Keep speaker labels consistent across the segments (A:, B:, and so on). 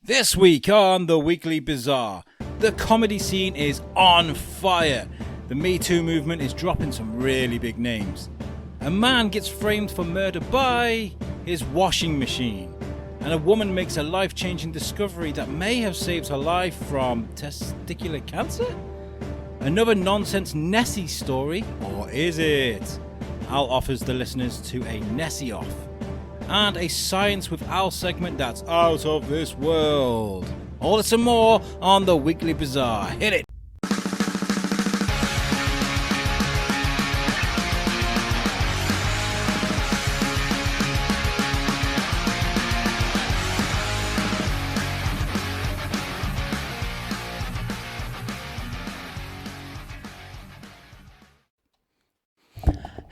A: This week on the Weekly Bazaar, the comedy scene is on fire. The Me Too movement is dropping some really big names. A man gets framed for murder by his washing machine. And a woman makes a life-changing discovery that may have saved her life from testicular cancer? Another nonsense Nessie story, or is it? Al offers the listeners to a Nessie off. And a Science with Al segment that's out of this world. All this and more on the Weekly Bazaar. Hit it!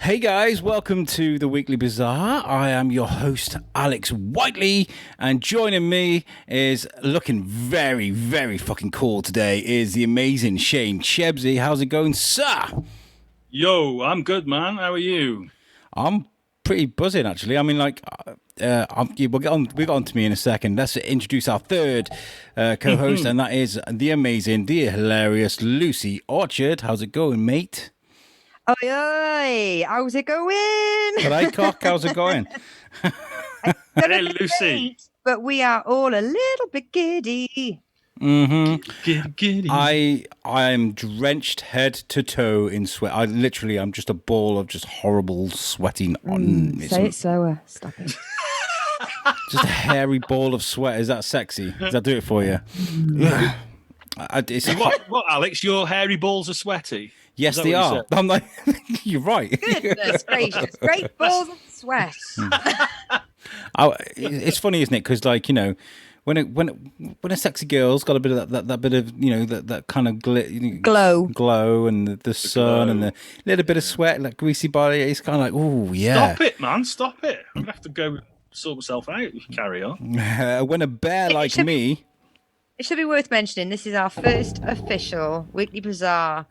A: Hey guys, welcome to the Weekly Bazaar. I am your host, Alex Whiteley, and joining me is looking very, very fucking cool today is the amazing Shane Chebsey. How's it going, sir?
B: Yo, I'm good, man. How are you?
A: I'm pretty buzzing, actually. I mean, like, we'll get on to me in a second. Let's introduce our third co-host, and that is the amazing, the hilarious Lucy Orchard. How's it going, mate?
C: Oi, oi, how's it going?
A: Hey, cock, how's it going?
B: Hey, Lucy.
C: But we are all a little bit giddy.
A: Mm-hmm.
B: Giddy.
A: I am drenched head to toe in sweat. I'm just a ball of just horrible sweating.
C: Say it slower. Stop it.
A: Just a hairy ball of sweat. Is that sexy? Does that do it for you?
B: What, Alex? Your hairy balls are sweaty?
A: Yes, they are. I'm like, you're right.
C: Goodness gracious. Great balls of sweat.
A: It's funny, isn't it? Because, like, you know, when a sexy girl's got a bit of that bit of, you know, that kind of glow and the sun and the little bit of sweat, like greasy body, it's kind of like, oh yeah.
B: Stop it, man! Stop it! I'm gonna have to go sort myself out. You can carry on.
A: When a bear like me.
C: It should be worth mentioning this is our first official Weekly Bazaar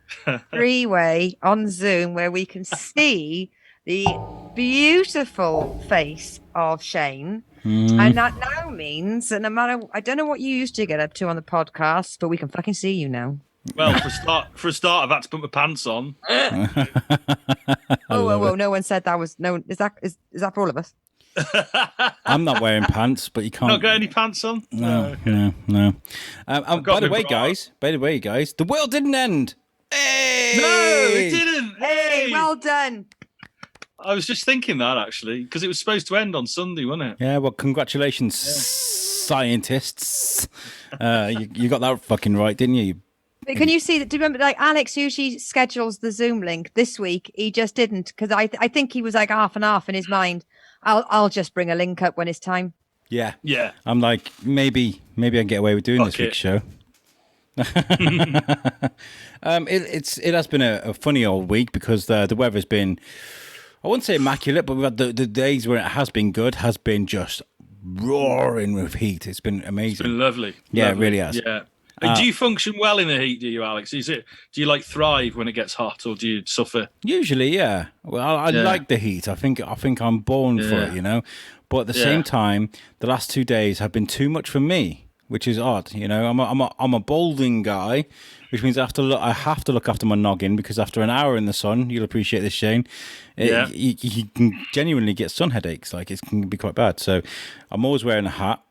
C: three-way on Zoom where we can see the beautiful face of Shane. And that now means that no matter, I don't know what you used to get up to on the podcast, but we can fucking see you now.
B: Well, for a start, I've had to put my pants on.
C: Whoa! No one said that was no. Is that for all of us?
A: I'm not wearing pants, but you can't.
B: Not got any pants on?
A: No. By the way, guys, the world didn't end. Hey!
B: No, it didn't.
C: Hey, well done.
B: I was just thinking that, actually, because it was supposed to end on Sunday, wasn't it?
A: Yeah, well, congratulations, scientists. You got that fucking right, didn't you?
C: Can you see that? Do you remember, like, Alex usually schedules the Zoom link this week? He just didn't, because I think he was like half and half in his mind. I'll just bring a link up when it's time.
A: Yeah.
B: Yeah.
A: I'm like, maybe I can get away with doing this week's show. It has been a funny old week because the weather's been, I wouldn't say immaculate, but we've had the days where it has been good, has been just roaring with heat. It's been amazing.
B: It's been lovely.
A: Yeah, it really has.
B: Yeah. Do you function well in the heat, do you, Alex? Do you like thrive when it gets hot, or do you suffer?
A: Usually, yeah. Well, I like the heat. I think I'm born for it, you know. But at the same time, the last 2 days have been too much for me, which is odd. You know, I'm a balding guy, which means I have to look after my noggin because after an hour in the sun, you'll appreciate this, Shane. You can genuinely get sun headaches. Like, it can be quite bad. So I'm always wearing a hat.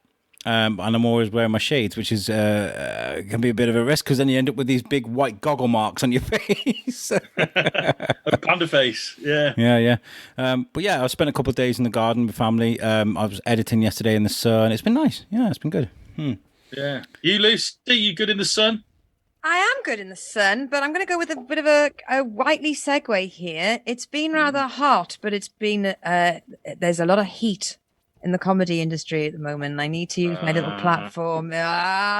A: And I'm always wearing my shades, which is can be a bit of a risk because then you end up with these big white goggle marks on your face.
B: A panda face, yeah.
A: Yeah. But yeah, I spent a couple of days in the garden with family. I was editing yesterday in the sun. It's been nice. Yeah, it's been good.
B: Yeah. You, Lucy, you good in the sun?
C: I am good in the sun, but I'm going to go with a bit of a Whiteley segue here. It's been rather hot, but it's been there's a lot of heat in the comedy industry at the moment. I need to use my little platform.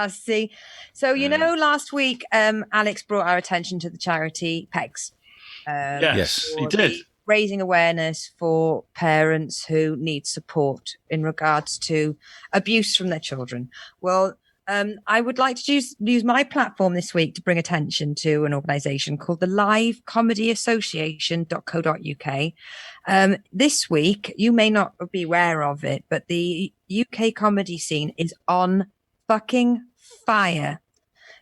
C: See. So, you know, last week, Alex brought our attention to the charity PEGS.
B: Yes, he did.
C: Raising awareness for parents who need support in regards to abuse from their children. Well, I would like to use my platform this week to bring attention to an organisation called the Live Comedy Association.co.uk. This week, you may not be aware of it, but the UK comedy scene is on fucking fire.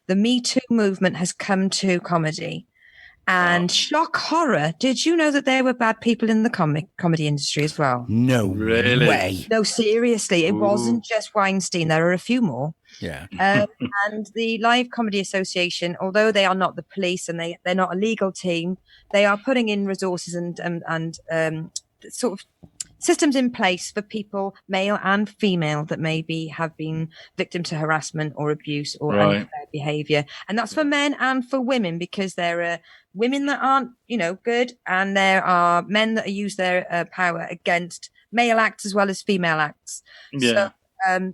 C: The Me Too movement has come to comedy. And shock horror, did you know that there were bad people in the comedy industry as well?
A: No
B: Really?
A: way.
C: No, seriously, it
B: Ooh.
C: wasn't just Weinstein. There are a few more.
A: Yeah.
C: And the Live Comedy Association, although they are not the police and they're not a legal team, they are putting in resources and sort of systems in place for people, male and female, that maybe have been victim to harassment or abuse or unfair behavior. And that's for men and for women, because there are women that aren't, good, and there are men that use their power against male acts as well as female acts.
B: Yeah.
C: So,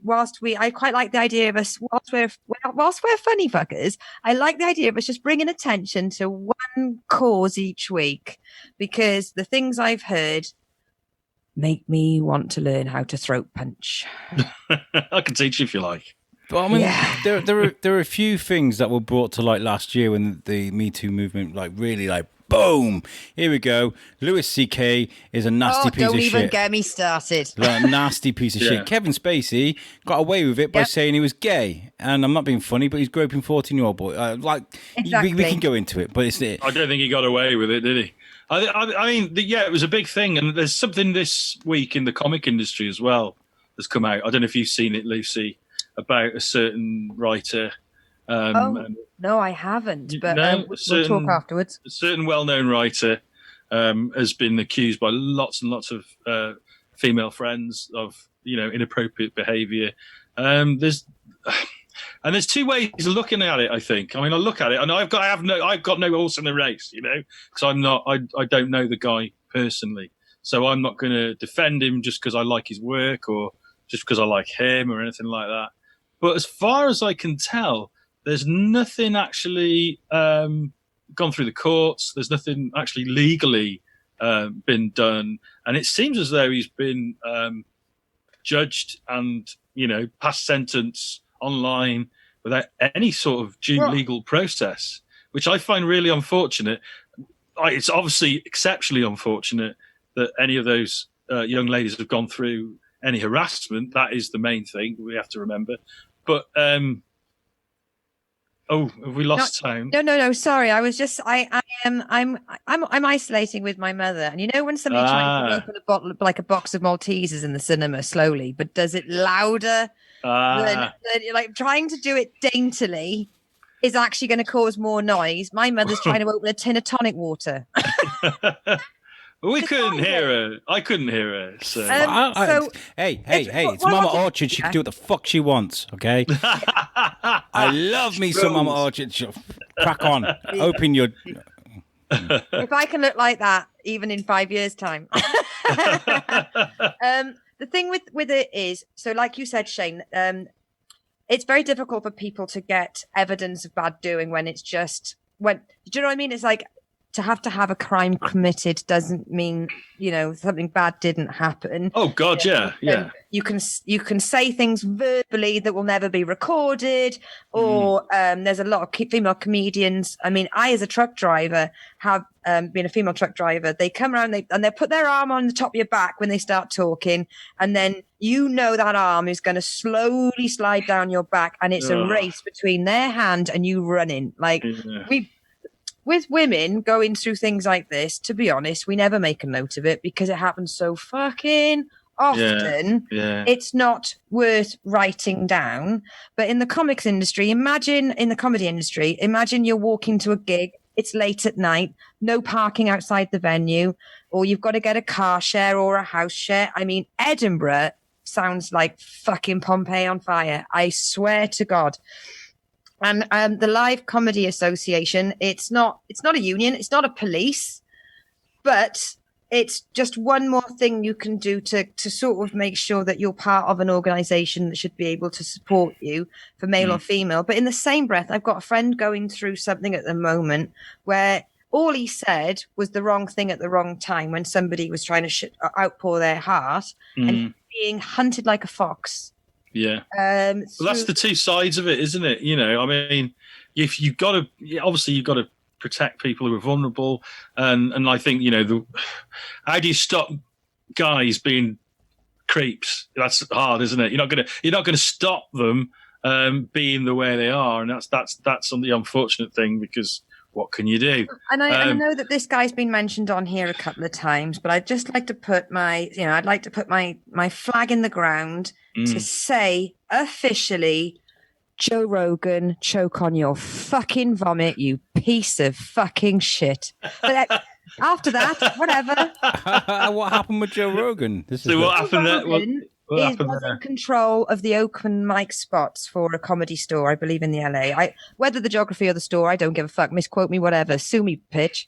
C: I quite like the idea of us, whilst we're funny fuckers, I like the idea of us just bringing attention to one cause each week, because the things I've heard make me want to learn how to throat punch.
B: I can teach you if you like.
A: But I mean, there are a few things that were brought to light last year when the Me Too movement, really, boom, here we go. Louis C.K. is a nasty piece of shit.
C: Don't even get me started.
A: A nasty piece of shit. Kevin Spacey got away with it by saying he was gay. And I'm not being funny, but he's groping 14-year-old boy.
C: Exactly.
A: We can go into it, but it's it.
B: I don't think he got away with it, did he? I mean, it was a big thing. And there's something this week in the comic industry as well that's come out. I don't know if you've seen it, Lucy, about a certain writer.
C: No, I haven't, but we'll talk afterwards.
B: A certain well-known writer has been accused by lots and lots of female friends of, inappropriate behaviour. There's two ways of looking at it, I think. I mean, I look at it, and I've got no horse in the race, because I don't know the guy personally, so I'm not going to defend him just because I like his work or just because I like him or anything like that. But as far as I can tell, there's nothing actually gone through the courts. There's nothing actually legally been done. And it seems as though he's been judged and, passed sentence online without any sort of due legal process, which I find really unfortunate. It's obviously exceptionally unfortunate that any of those young ladies have gone through any harassment. That is the main thing we have to remember. But have we lost sound?
C: No. Sorry, I was just I'm isolating with my mother, and when somebody tries to open a bottle, like a box of Maltesers in the cinema slowly, but does it louder than trying to do it daintily is actually going to cause more noise. My mother's trying to open a tin of tonic water.
B: We couldn't hear her. I couldn't hear her. So.
A: Hey, it's Mama Orchard. She can do what the fuck she wants, okay? I love me some Mama Orchard. Crack on. Open your...
C: If I can look like that, even in 5 years' time. The thing with it is, so like you said, Shane, it's very difficult for people to get evidence of bad doing when it's just... do you know what I mean? It's like... To have a crime committed doesn't mean, something bad didn't happen.
B: Oh God, yeah.
C: You can say things verbally that will never be recorded, or there's a lot of female comedians. I mean, I as a truck driver have been a female truck driver. They come around and they put their arm on the top of your back when they start talking, and then that arm is going to slowly slide down your back, and it's a race between their hand and you running. With women going through things like this, to be honest, we never make a note of it because it happens so fucking often.
B: Yeah.
C: It's not worth writing down. But in the comics industry, imagine you're walking to a gig, it's late at night, no parking outside the venue, or you've got to get a car share or a house share. I mean, Edinburgh sounds like fucking Pompeii on fire. I swear to God. And the Live Comedy Association, it's not a union, it's not a police, but it's just one more thing you can do to sort of make sure that you're part of an organization that should be able to support you, for male or female. But in the same breath, I've got a friend going through something at the moment where all he said was the wrong thing at the wrong time when somebody was trying to outpour their heart, and he's being hunted like a fox.
B: Yeah. Well, that's the two sides of it, isn't it? I mean, if you've got to protect people who are vulnerable, and I think how do you stop guys being creeps? That's hard, isn't it? You're not gonna stop them being the way they are, and that's the unfortunate thing, because what can you do?
C: And I know that this guy's been mentioned on here a couple of times, but I'd just like to put I'd like to put my flag in the ground to say officially, Joe Rogan, choke on your fucking vomit, you piece of fucking shit. But after that, whatever.
A: What happened with Joe Rogan?
B: What happened there?
C: He was in control of the open mic spots for a comedy store, I believe, in the LA. Whether the geography of the store, I don't give a fuck. Misquote me, whatever. Sue me, bitch.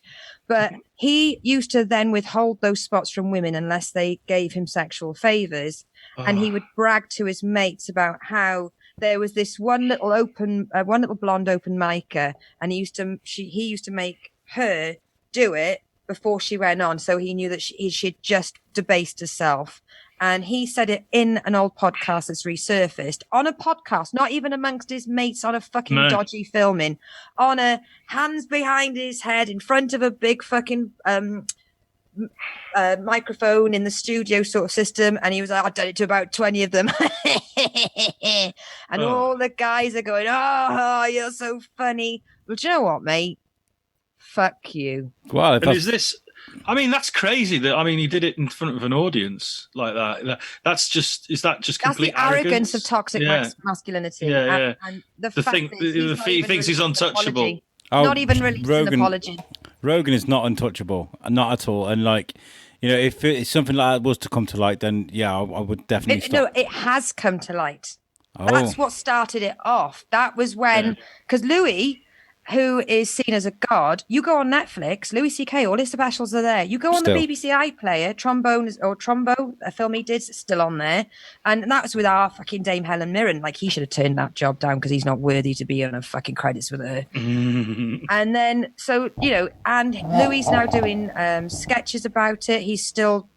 C: But he used to then withhold those spots from women unless they gave him sexual favors. And he would brag to his mates about how there was this one little blonde open micer, and he used to make her do it before she went on, so he knew that she'd just debased herself. And he said it in an old podcast that's resurfaced, on a podcast, not even amongst his mates on a fucking dodgy filming, on a hands behind his head in front of a big fucking microphone in the studio sort of system. And he was like, I've done it to about 20 of them. And all the guys are going, oh, you're so funny. Well, do you know what, mate? Fuck you.
A: Well,
B: is this... I mean, that's crazy. He did it in front of an audience like that. Is that just complete
C: the arrogance of toxic masculinity?
B: Yeah,
C: and the fact
B: he thinks he's untouchable.
C: Not even released an apology.
A: Rogan is not untouchable, not at all. And if something like that was to come to light, then I would definitely stop.
C: No, it has come to light. That's what started it off. That was when, because Louis, who is seen as a god, you go on Netflix, Louis C.K., all his specials are there. You go on the BBC iPlayer, Trombo, a film he did, still on there. And that was with our fucking Dame Helen Mirren. Like, he should have turned that job down because he's not worthy to be on a fucking credits with her. And then, and Louis now doing sketches about it. He's still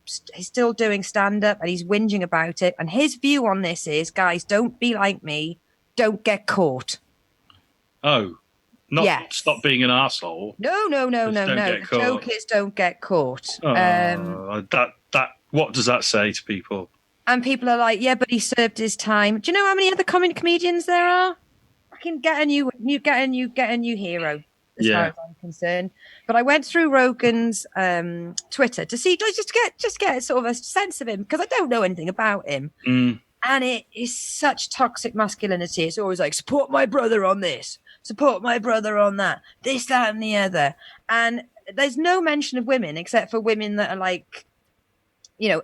C: doing stand-up, and he's whinging about it. And his view on this is, guys, don't be like me. Don't get caught.
B: Oh. Stop being an arsehole.
C: No. The joke is don't get caught.
B: What does that say to people?
C: And people are like, yeah, but he served his time. Do you know how many other comedians there are? I can get a new hero, as far as I'm concerned. But I went through Rogan's Twitter to see, just get sort of a sense of him, because I don't know anything about him. And it is such toxic masculinity. It's always like, support my brother on this. Support my brother on that, this, that, and the other. And there's no mention of women except for women that are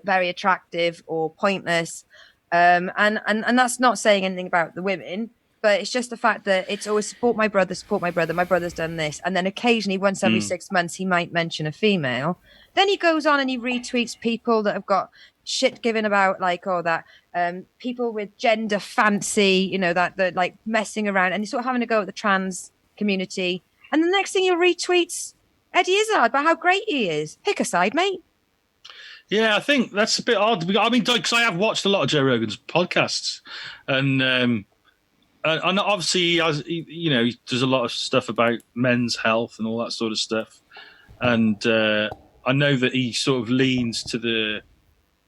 C: very attractive or pointless. And that's not saying anything about the women, but it's just the fact that it's always support my brother, my brother's done this. And then occasionally, once every 6 months, he might mention a female. Then he goes on and he retweets people that have got shit given about people with gender fancy, that like messing around, and he's sort of having to go at the trans community. And the next thing he retweets Eddie Izzard about how great he is. Pick a side, mate.
B: Yeah, I think that's a bit odd. I mean, because I have watched a lot of Joe Rogan's podcasts, and obviously he does a lot of stuff about men's health and all that sort of stuff. And I know that he sort of leans to the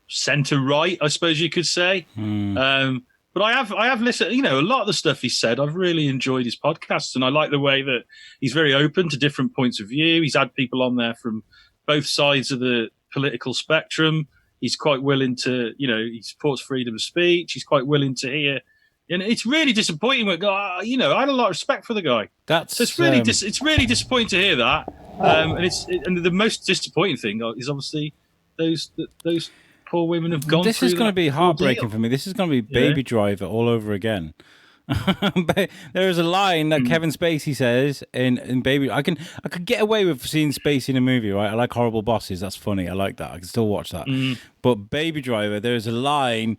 B: centre right, I suppose you could say. But I have listened, a lot of the stuff he said. I've really enjoyed his podcasts, and I like the way that he's very open to different points of view. He's had people on there from both sides of the political spectrum. He's quite willing to, he supports freedom of speech. He's quite willing to hear. And it's really disappointing. I had a lot of respect for the guy. It's really disappointing to hear that. And the most disappointing thing is obviously those poor women have gone.
A: This is going to be heartbreaking for me. This is going to be Baby Driver all over again. There is a line that Kevin Spacey says in Baby. I could get away with seeing Spacey in a movie, right? I like Horrible Bosses. That's funny. I like that. I can still watch that. But Baby Driver, there is a line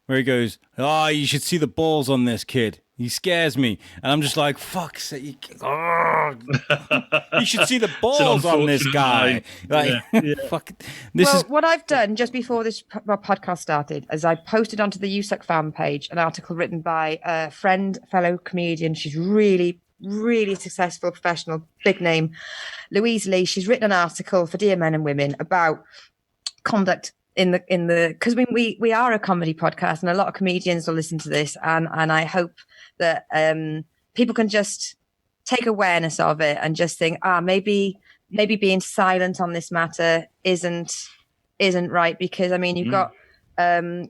A: where he goes, you should see the balls on this kid. He scares me. And I'm just like, fuck, you should see the balls on this guy. Fuck.
C: What I've done just before this podcast started is I posted onto the USUC fan page an article written by a fellow comedian. She's really, really successful, professional, big name, Louise Lee. She's written an article for Dear Men and Women about conduct in the because we are a comedy podcast, and a lot of comedians will listen to this, and I hope that people can just take awareness of it and just think, maybe being silent on this matter isn't right, because I mean, you've got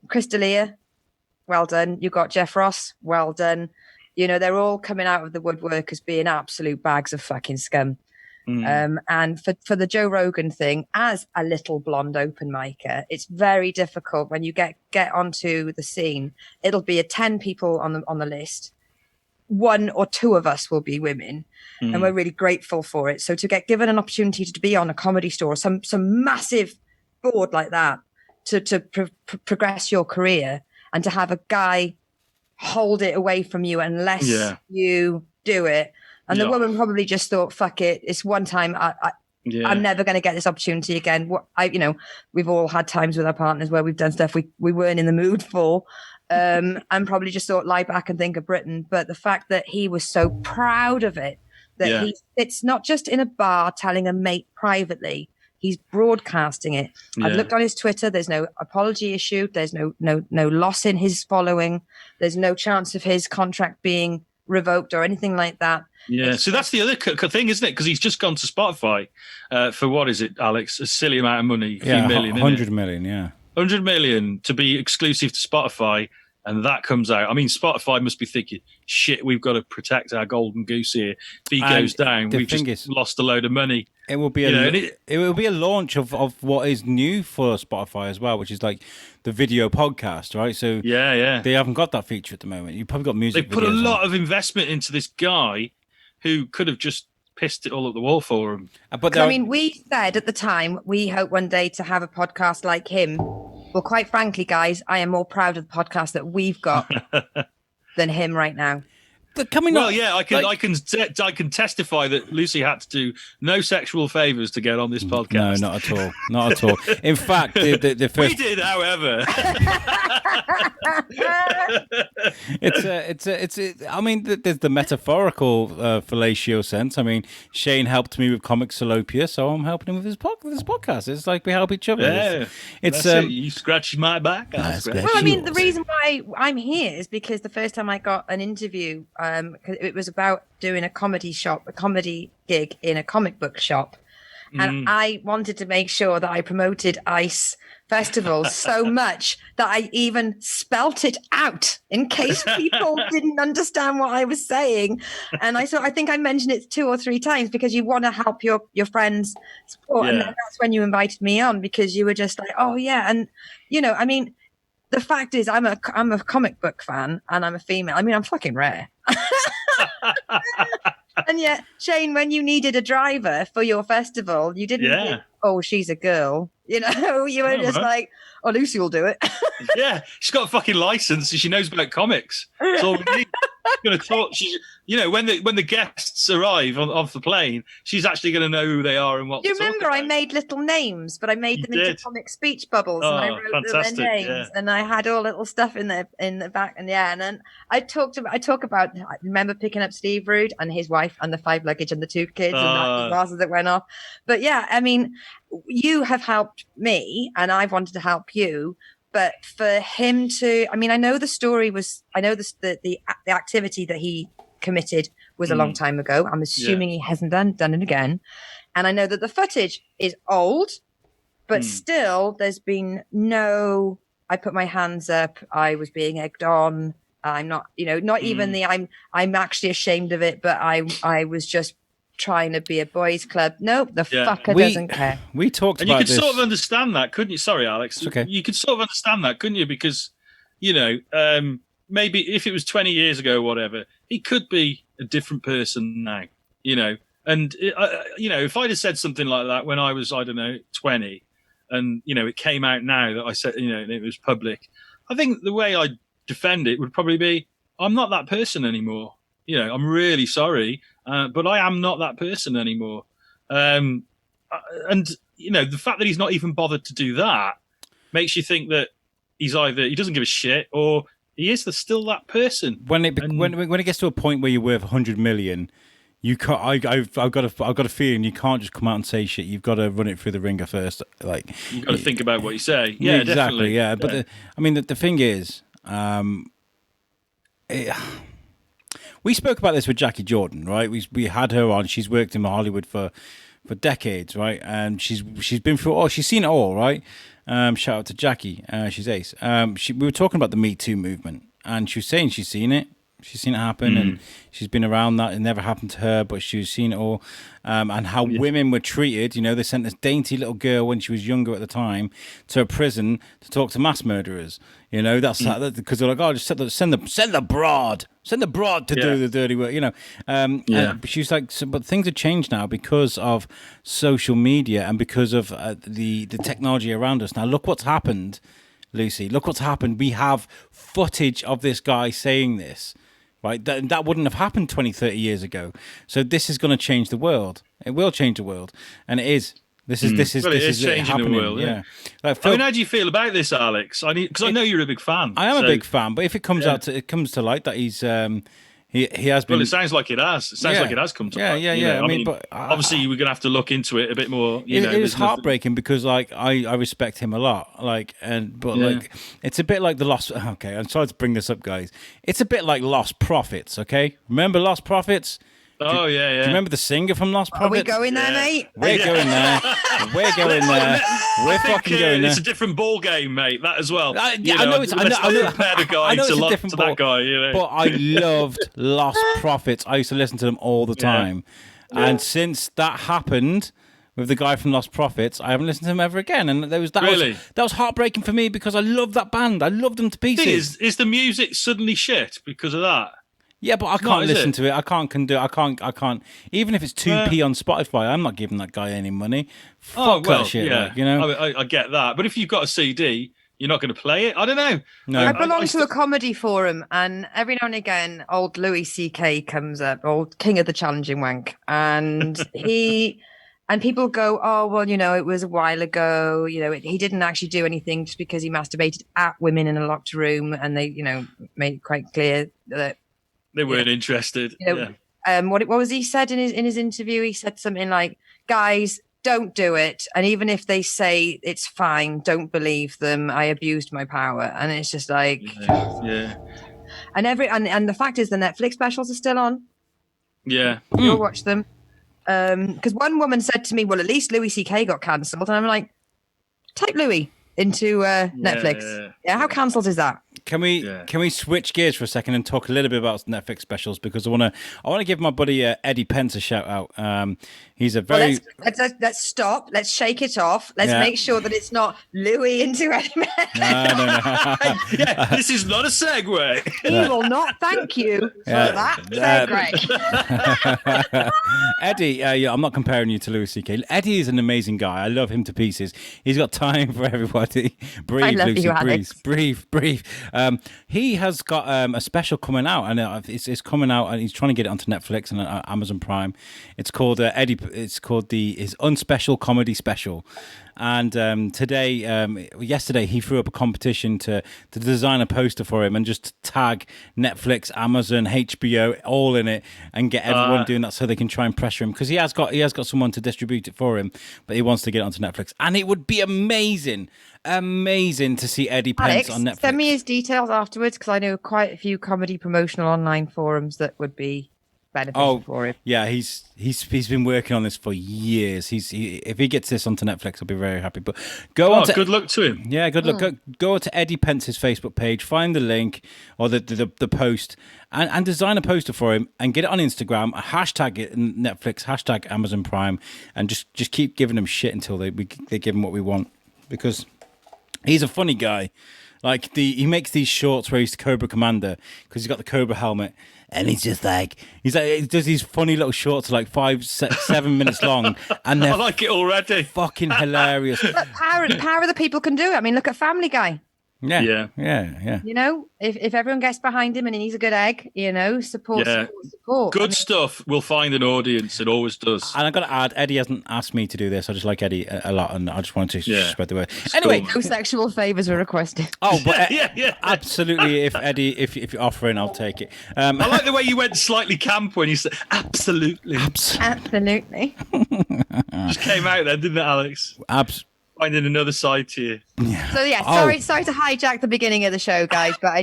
C: Chris D'Elia, well done. You've got Jeff Ross, well done. You know, they're all coming out of the woodwork as being absolute bags of fucking scum. And for the Joe Rogan thing, as a little blonde open micer, it's very difficult when you get onto the scene. It'll be 10 people on the list. 1 or 2 of us will be women, and we're really grateful for it. So to get given an opportunity to be on a Comedy Store, some massive board like that, to progress your career, and to have a guy hold it away from you unless you do it. And the woman probably just thought, fuck it, it's one time. I'm never going to get this opportunity again. We've all had times with our partners where we've done stuff we weren't in the mood for, and probably just thought, lie back and think of Britain. But the fact that he was so proud of it, that he sits not just in a bar telling a mate privately, he's broadcasting it. I've looked on his Twitter. There's no apology issued. There's no loss in his following. There's no chance of his contract being revoked or anything like that.
B: Yeah, so that's the other thing, isn't it? Because he's just gone to Spotify for, what is it, Alex? A silly amount of money.
A: Yeah,
B: million,
A: 100 million, yeah.
B: 100 million to be exclusive to Spotify, and that comes out. I mean, Spotify must be thinking, shit, we've got to protect our golden goose here. If he goes down, we've just lost a load of money.
A: It will be it will be a launch of what is new for Spotify as well, which is like the video podcast, right? So they haven't got that feature at the moment. You've probably got music.
B: They put a lot of investment into this guy who could have just pissed it all up the wall for him.
C: But I mean, we said at the time, we hope one day to have a podcast like him. Well, quite frankly, guys, I am more proud of the podcast that we've got than him right now.
B: I can testify that Lucy had to do no sexual favors to get on this podcast.
A: No, not at all. Not at all. In fact, the first...
B: We did, however.
A: I mean, there's the metaphorical fellatio sense. I mean, Shane helped me with Comic Salopia, so I'm helping him with this podcast. It's like we help each other.
B: Yeah,
A: it's
B: you scratch my back.
C: Well, I mean, the reason why I'm here is because the first time I got an interview, it was about doing a comedy gig in a comic book shop. And I wanted to make sure that I promoted ICE festivals so much that I even spelt it out in case people didn't understand what I was saying. And I think I mentioned it 2 or 3 times because you want to help your friends support. And that's when you invited me on, because you were just like, oh yeah. And I mean, the fact is I'm a comic book fan, and I'm a female. I mean, I'm fucking rare. And yet, Shane, when you needed a driver for your festival, you didn't think, oh, she's a girl. You were just like, oh, Lucy will do it.
B: Yeah, she's got a fucking license and she knows about comics. That's all we need. Going to talk. When the guests arrive off the plane, she's actually going to know who they are and what.
C: Do you remember? I made little names, but I made them into comic speech bubbles, and I wrote their names, and I had all little stuff in the back, and then I talk about. I remember picking up Steve Rude and his wife and the 5 luggage and the 2 kids and that vases that went off. But yeah, I mean, you have helped me, and I've wanted to help you. But for him to, I mean, I know the story was, I know the activity that he committed was a long time ago. I'm assuming he hasn't done it again. And I know that the footage is old, but still there's been I put my hands up. I was being egged on. I'm not, not even I'm actually ashamed of it, but I was just trying to be a boys club. Nope, the fucker doesn't care.
A: We talked
B: and
A: about
B: this.
A: You
B: could sort of understand that, couldn't you? Sorry, Alex.
A: It's okay.
B: You could sort of understand that, couldn't you? Because, maybe if it was 20 years ago or whatever, he could be a different person now, And, if I'd have said something like that when I was, 20, and, it came out now that I said, and it was public, I think the way I'd defend it would probably be, I'm not that person anymore. I'm really sorry. But I am not that person anymore. And, the fact that he's not even bothered to do that makes you think that he's either he doesn't give a shit or he is still that person.
A: When it gets to a point where you're worth 100 million, You can't. I've got a feeling you can't just come out and say shit. You've got to run it through the ringer first. Like
B: You've got to think about what you say. Yeah,
A: exactly.
B: definitely.
A: Yeah, but the thing is, we spoke about this with Jackie Jordan, right? We had her on. She's worked in Hollywood for decades, right? And she's been through all. She's seen it all, right? Shout out to Jackie. She's ace. We were talking about the Me Too movement, and she was saying she's seen it. She's seen it happen, and she's been around that. It never happened to her, but she's seen it all. And how women were treated. You know, they sent this dainty little girl when she was younger at the time to a prison to talk to mass murderers. You know, that's because they're like, oh, just send the broad to do the dirty work. You know, but she's like, but things have changed now because of social media and because of the technology around us. Now, look what's happened, Lucy. Look what's happened. We have footage of this guy saying this. Right, that wouldn't have happened 20, 30 years ago. So this is going to change the world. It will change the world, and it is. This is
B: changing
A: happening.
B: The world. Yeah.
A: Like,
B: I mean, how do you feel about this, Alex? Because I know you're a big fan.
A: I am a big fan, but if it comes comes to light that he's he has been.
B: Well, it sounds like it has. It sounds like it has come to light.
A: Yeah.
B: I mean,
A: but
B: obviously we're going to have to look into it a bit more.
A: It is heartbreaking because, like, I respect him a lot. Like, like, it's a bit like the Lost. Okay, I'm sorry to bring this up, guys. It's a bit like Lost Prophets. Okay, remember Lost Prophets?
B: Oh, yeah.
A: Do you remember the singer from Lost Prophets?
C: Are we going there, mate?
A: We're going there. We're going there. We're fucking going there.
B: It's a different ball game, mate. That as well.
A: I know it's. I know it's a different ball.
B: That guy, you know.
A: But I loved Lost Prophets. I used to listen to them all the time, and since that happened with the guy from Lost Prophets, I haven't listened to him ever again. And that was heartbreaking for me because I loved that band. I loved them to pieces.
B: Is the music suddenly shit because of that?
A: Yeah, but I can't listen to it. I can't. Even if it's 2p on Spotify, I'm not giving that guy any money. Fuck that shit.
B: Yeah.
A: Like, you know?
B: I get that. But if you've got a CD, you're not going to play it. I don't know.
A: No.
C: I belong to a comedy forum, and every now and again, old Louis C.K. comes up, old king of the challenging wank, and and people go, oh, well, you know, it was a while ago. You know, he didn't actually do anything just because he masturbated at women in a locked room, and they, you know, made it quite clear that
B: they weren't interested.
C: You know, what was he said in his interview? He said something like, guys, don't do it. And even if they say it's fine, don't believe them. I abused my power. And it's just like,
B: yeah.
C: And the fact is the Netflix specials are still on.
B: Yeah.
C: You'll watch them. Because one woman said to me, well, at least Louis C.K. got cancelled. And I'm like, type Louis into Netflix. Yeah, how cancelled is that?
A: Can we switch gears for a second and talk a little bit about Netflix specials, because I want to give my buddy Eddie Pence a shout out. He's a very
C: let's stop. Let's shake it off. Let's make sure that it's not Louis into Eddie Pence.
B: No. This is not a segue.
C: He will not thank you for that segue.
A: Eddie, I'm not comparing you to Louis C.K. Eddie is an amazing guy. I love him to pieces. He's got time for everybody. Breathe, Lucy. Breathe. He has got a special coming out, and it's coming out, and he's trying to get it onto Netflix and Amazon Prime. It's called Eddie. It's called his Unspecial Comedy Special. And yesterday, he threw up a competition to design a poster for him and just tag Netflix, Amazon, HBO all in it, and get everyone doing that so they can try and pressure him, because he has got someone to distribute it for him, but he wants to get it onto Netflix. And it would be amazing to see Eddie Pence on Netflix.
C: Send me his details afterwards, because I know quite a few comedy promotional online forums that would be beneficial for him. Yeah,
A: he's been working on this for years. If he gets this onto Netflix, I'll be very happy. But
B: good luck to him.
A: Yeah, good luck. Go to Eddie Pence's Facebook page, find the link or the post, and design a poster for him and get it on Instagram. Hashtag it in Netflix, hashtag Amazon Prime, and just keep giving him shit until they give him what we want, because he's a funny guy. Like he makes these shorts where he's Cobra Commander because he's got the Cobra helmet. And he does these funny little shorts, like 5-7 minutes long, and they're
B: I like it already.
A: Fucking hilarious.
C: Look, power of the people can do it. I mean, look at Family Guy.
A: Yeah.
C: You know, if everyone gets behind him and he's a good egg, you know, support.
B: Good stuff will find an audience. It always does.
A: And I've got to add, Eddie hasn't asked me to do this. I just like Eddie a lot, and I just want to spread the word. Anyway,
C: no sexual favors were requested.
A: Oh, but absolutely. If Eddie, if you're offering, I'll take it.
B: I like the way you went slightly camp when you said absolutely.
C: Absolutely.
B: Just came out there, didn't it, Alex? Finding another side to you.
C: Yeah. So sorry to hijack the beginning of the show, guys, but I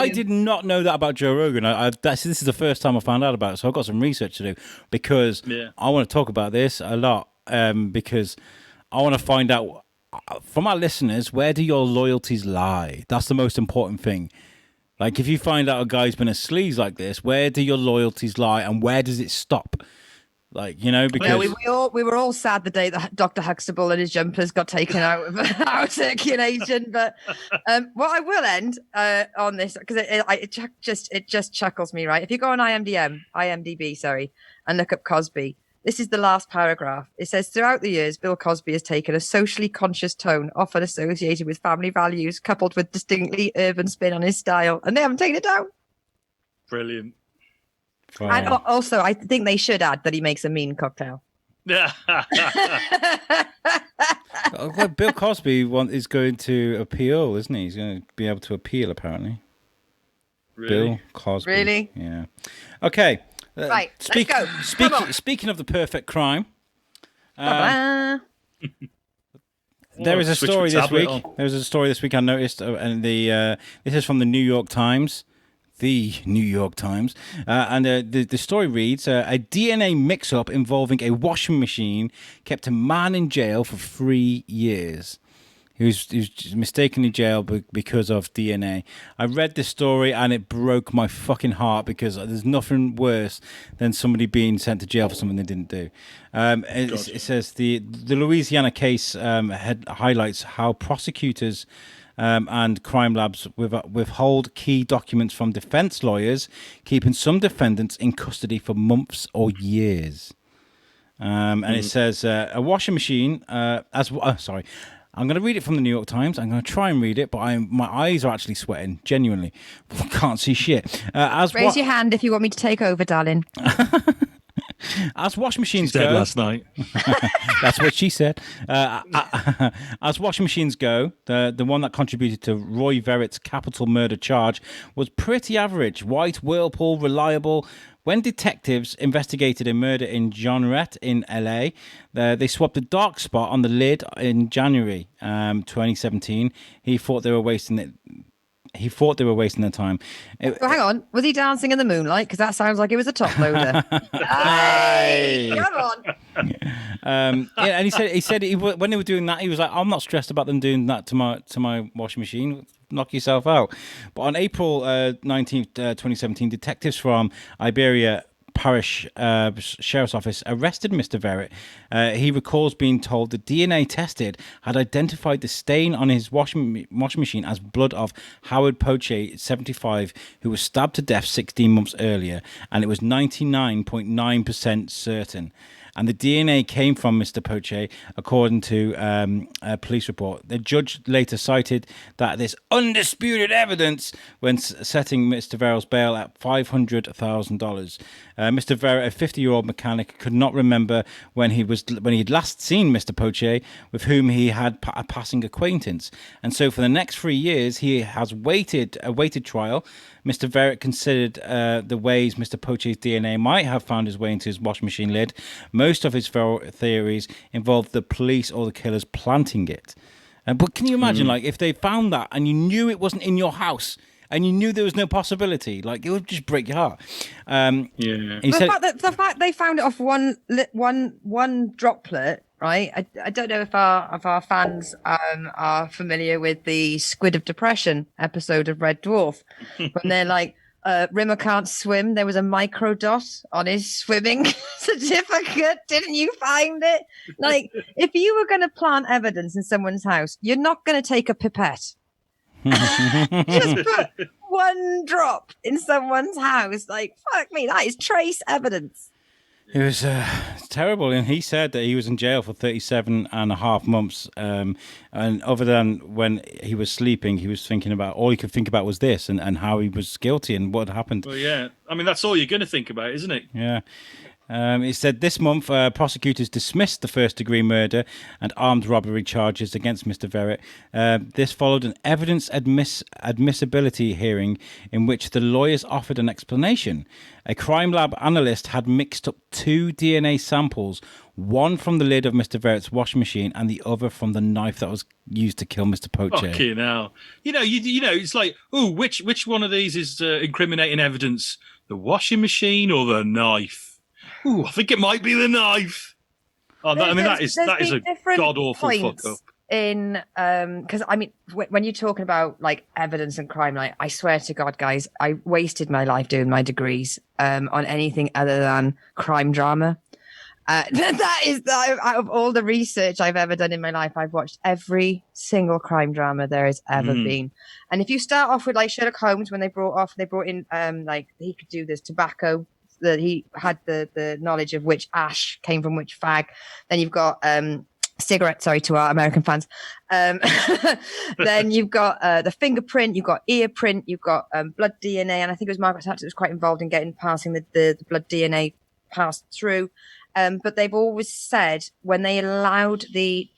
A: did not know that about Joe Rogan. This is the first time I found out about it, so I've got some research to do because I want to talk about this a lot because I want to find out from our listeners, where do your loyalties lie? That's the most important thing. Like, if you find out a guy's been a sleaze like this, where do your loyalties lie and where does it stop? Like, you know, because
C: we were all sad the day that Dr. Huxtable and his jumpers got taken out of our circulation. But what I will end on this, because it just chuckles me, right? If you go on IMDb, and look up Cosby, this is the last paragraph. It says, throughout the years, Bill Cosby has taken a socially conscious tone, often associated with family values, coupled with distinctly urban spin on his style, and they haven't taken it down.
B: Brilliant.
A: Wow.
C: And also, I think they should add that he makes a mean cocktail.
B: Yeah.
A: Well, Bill Cosby is going to appeal, isn't he? He's going to be able to appeal, apparently.
B: Really?
A: Bill Cosby.
C: Really?
A: Yeah. Okay.
C: Right. Let's go.
A: Speaking of the perfect crime,
C: There
A: is a story this week. There was a story this week I noticed, and this is from the New York Times. The New York Times. And the story reads, a DNA mix-up involving a washing machine kept a man in jail for 3 years. He was mistakenly jailed because of DNA. I read this story and it broke my fucking heart because there's nothing worse than somebody being sent to jail for something they didn't do. It says the Louisiana case highlights how prosecutors and crime labs withhold key documents from defense lawyers, keeping some defendants in custody for months or years. And it says a washing machine, I'm going to read it from the New York Times. I'm going to try and read it, but my eyes are actually sweating, genuinely. I can't see shit.
C: Raise your hand if you want me to take over, darling.
A: As washing machines
B: go... She said last night.
A: That's what she said. As washing machines go, the one that contributed to Roy Verrett's capital murder charge was pretty average. White, Whirlpool, reliable. When detectives investigated a murder in Jeanerette in LA, they swapped a dark spot on the lid in January 2017. He thought they were wasting it. He thought they were wasting their time.
C: Hang on, was he dancing in the moonlight? Because that sounds like it was a top loader. Hey, come on.
A: And he said when they were doing that, he was like, "I'm not stressed about them doing that to my washing machine. Knock yourself out." But on April 19th, 2017, detectives from Iberia Parish Sheriff's Office arrested Mr. Verrett. He recalls being told the DNA tested had identified the stain on his washing machine as blood of Howard Poche, 75, who was stabbed to death 16 months earlier, and it was 99.9% certain. And the DNA came from Mr. Poche, according to a police report. The judge later cited that this undisputed evidence when setting Mr. Verrell's bail at $500,000. Mr. Verrett, a 50-year-old mechanic, could not remember when he'd last seen Mr. Poche, with whom he had a passing acquaintance. And so for the next 3 years, he has awaited trial. Mr. Verrett considered the ways Mr. Poche's DNA might have found his way into his washing machine lid. Most of his theories involved the police or the killers planting it. But can you imagine, like, if they found that and you knew it wasn't in your house and you knew there was no possibility, like, it would just break your heart.
C: The fact they found it off one droplet. Right, I don't know if our fans are familiar with the Squid of Depression episode of Red Dwarf, when they're like, Rimmer can't swim. There was a micro dot on his swimming certificate. Didn't you find it? Like, if you were going to plant evidence in someone's house, you're not going to take a pipette. Just put one drop in someone's house. Like, fuck me, that is trace evidence.
A: It was terrible, and he said that he was in jail for 37 and a half months. And other than when he was sleeping, he was thinking about, all he could think about was this and how he was guilty and what happened.
B: Well, yeah. I mean, that's all you're going to think about, isn't it?
A: Yeah. It said this month, prosecutors dismissed the first-degree murder and armed robbery charges against Mr. Verrett. This followed an evidence admissibility hearing in which the lawyers offered an explanation. A crime lab analyst had mixed up 2 DNA samples, one from the lid of Mr. Verrett's washing machine and the other from the knife that was used to kill Mr. Poacher.
B: Fucking hell. You know, it's like, which one of these is incriminating evidence? The washing machine or the knife? Ooh, I think it might be the knife. Oh, that is a god awful fuck up.
C: In because I mean, when you're talking about like evidence and crime, like I swear to God, guys, I wasted my life doing my degrees on anything other than crime drama. That is out of all the research I've ever done in my life, I've watched every single crime drama there has ever been. And if you start off with like Sherlock Holmes, when they brought in like he could do this tobacco. That he had the knowledge of which ash came from which fag. Then you've got cigarette, sorry to our American fans. Then you've got the fingerprint, you've got ear print, you've got blood DNA, and I think it was Margaret Thatcher that was quite involved in passing the blood DNA passed through. But they've always said when they allowed the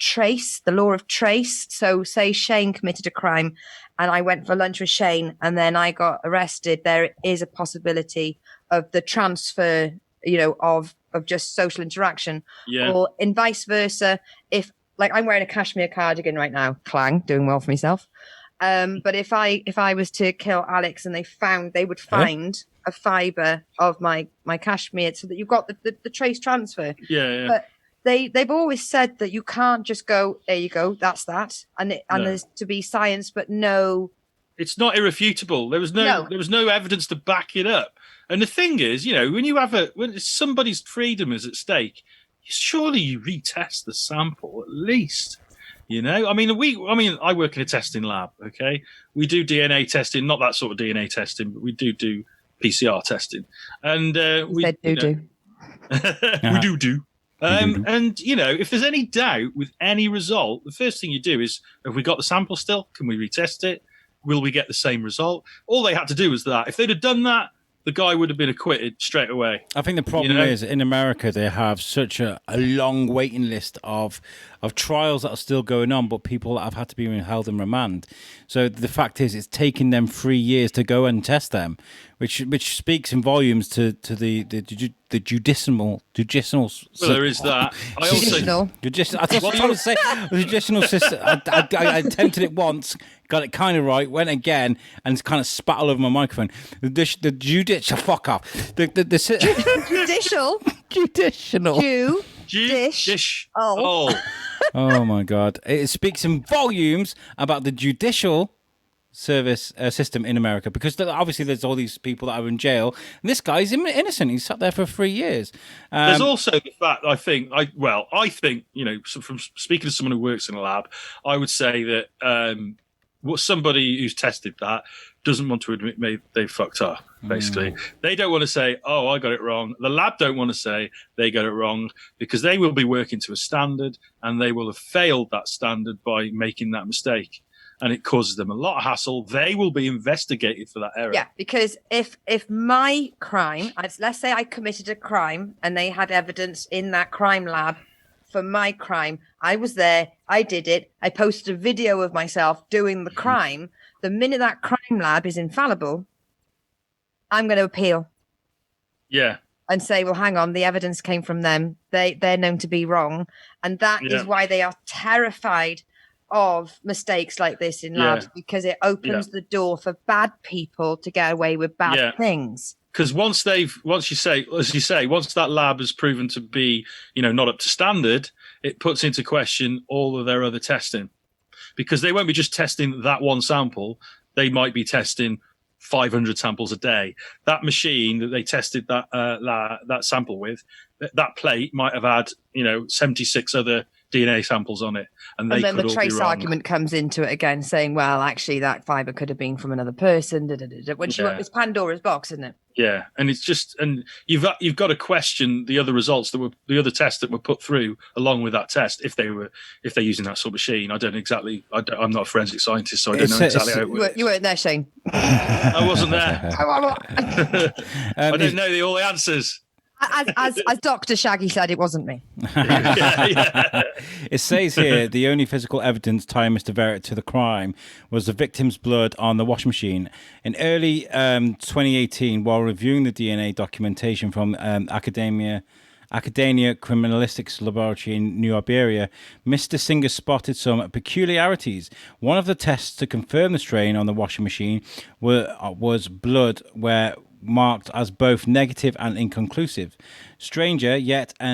C: law of trace, so say Shane committed a crime and I went for lunch with Shane and then I got arrested, there is a possibility of the transfer, of just social interaction, or in vice versa. If like I'm wearing a cashmere cardigan right now, clang, doing well for myself. But if I was to kill Alex and they would find a fibre of my cashmere, so that you've got the trace transfer.
B: Yeah.
C: But they've always said that you can't just go, there you go, that's that, and there's to be science, but no.
B: It's not irrefutable. There was no evidence to back it up. And the thing is, when somebody's freedom is at stake, surely you retest the sample at least. I mean, I work in a testing lab. Okay, we do DNA testing, not that sort of DNA testing, but we do PCR testing, and we do. We do. And if there's any doubt with any result, the first thing you do is, have we got the sample still? Can we retest it? Will we get the same result? All they had to do was that. If they'd have done that, the guy would have been acquitted straight away.
A: I think the problem is in America they have such a long waiting list of trials that are still going on, but people that have had to be held in remand. So the fact is, it's taken them 3 years to go and test them, which speaks in volumes to the judicial.
B: Well, there is that. I was
A: trying to say the judicial system. I attempted it once, got it kind of right, went again, and it's kind of spat all over my microphone. The judicial fuck off.
C: Judicial.
A: Oh my God! It speaks in volumes about the judicial service system in America, because obviously there's all these people that are in jail, and this guy's innocent. He's sat there for 3 years.
B: There's also the fact, I think, from speaking to someone who works in a lab, I would say that somebody who's tested that doesn't want to admit they fucked up, basically. They don't want to say, oh, I got it wrong. The lab don't want to say they got it wrong, because they will be working to a standard and they will have failed that standard by making that mistake. And it causes them a lot of hassle. They will be investigated for that error.
C: Yeah, because if my crime, let's say I committed a crime and they had evidence in that crime lab for my crime, I was there, I did it, I posted a video of myself doing the crime. The minute that crime lab is infallible, I'm going to appeal.
B: Yeah.
C: And say, well, hang on, the evidence came from them. They're known to be wrong. And that is why they are terrified of mistakes like this in labs, because it opens the door for bad people to get away with bad things.
B: Because once that lab has proven to be, not up to standard, it puts into question all of their other testing, because they won't be just testing that one sample. They might be testing 500 samples a day. That machine that they tested that sample with, that plate might have had, 76 other DNA samples on it, and they
C: And then
B: could
C: the
B: all
C: trace
B: be wrong.
C: argument comes into it again, saying, well, actually, that fibre could have been from another person. When it's Pandora's box, isn't it?
B: Yeah, and it's just, and you've got to question the other results the other tests that were put through along with that test if they're using that sort of machine. I don't exactly. I'm not a forensic scientist, so I don't know exactly how it works.
C: You weren't there, Shane.
B: I wasn't there. I don't know all the answers.
C: As Dr. Shaggy said, it wasn't me.
A: It says here the only physical evidence tying Mr. Verrett to the crime was the victim's blood on the washing machine. In early 2018, while reviewing the DNA documentation from Academia Criminalistics Laboratory in New Iberia, Mr. Singer spotted some peculiarities. One of the tests to confirm the strain on the washing machine was blood where marked as both negative and inconclusive. Stranger yet, though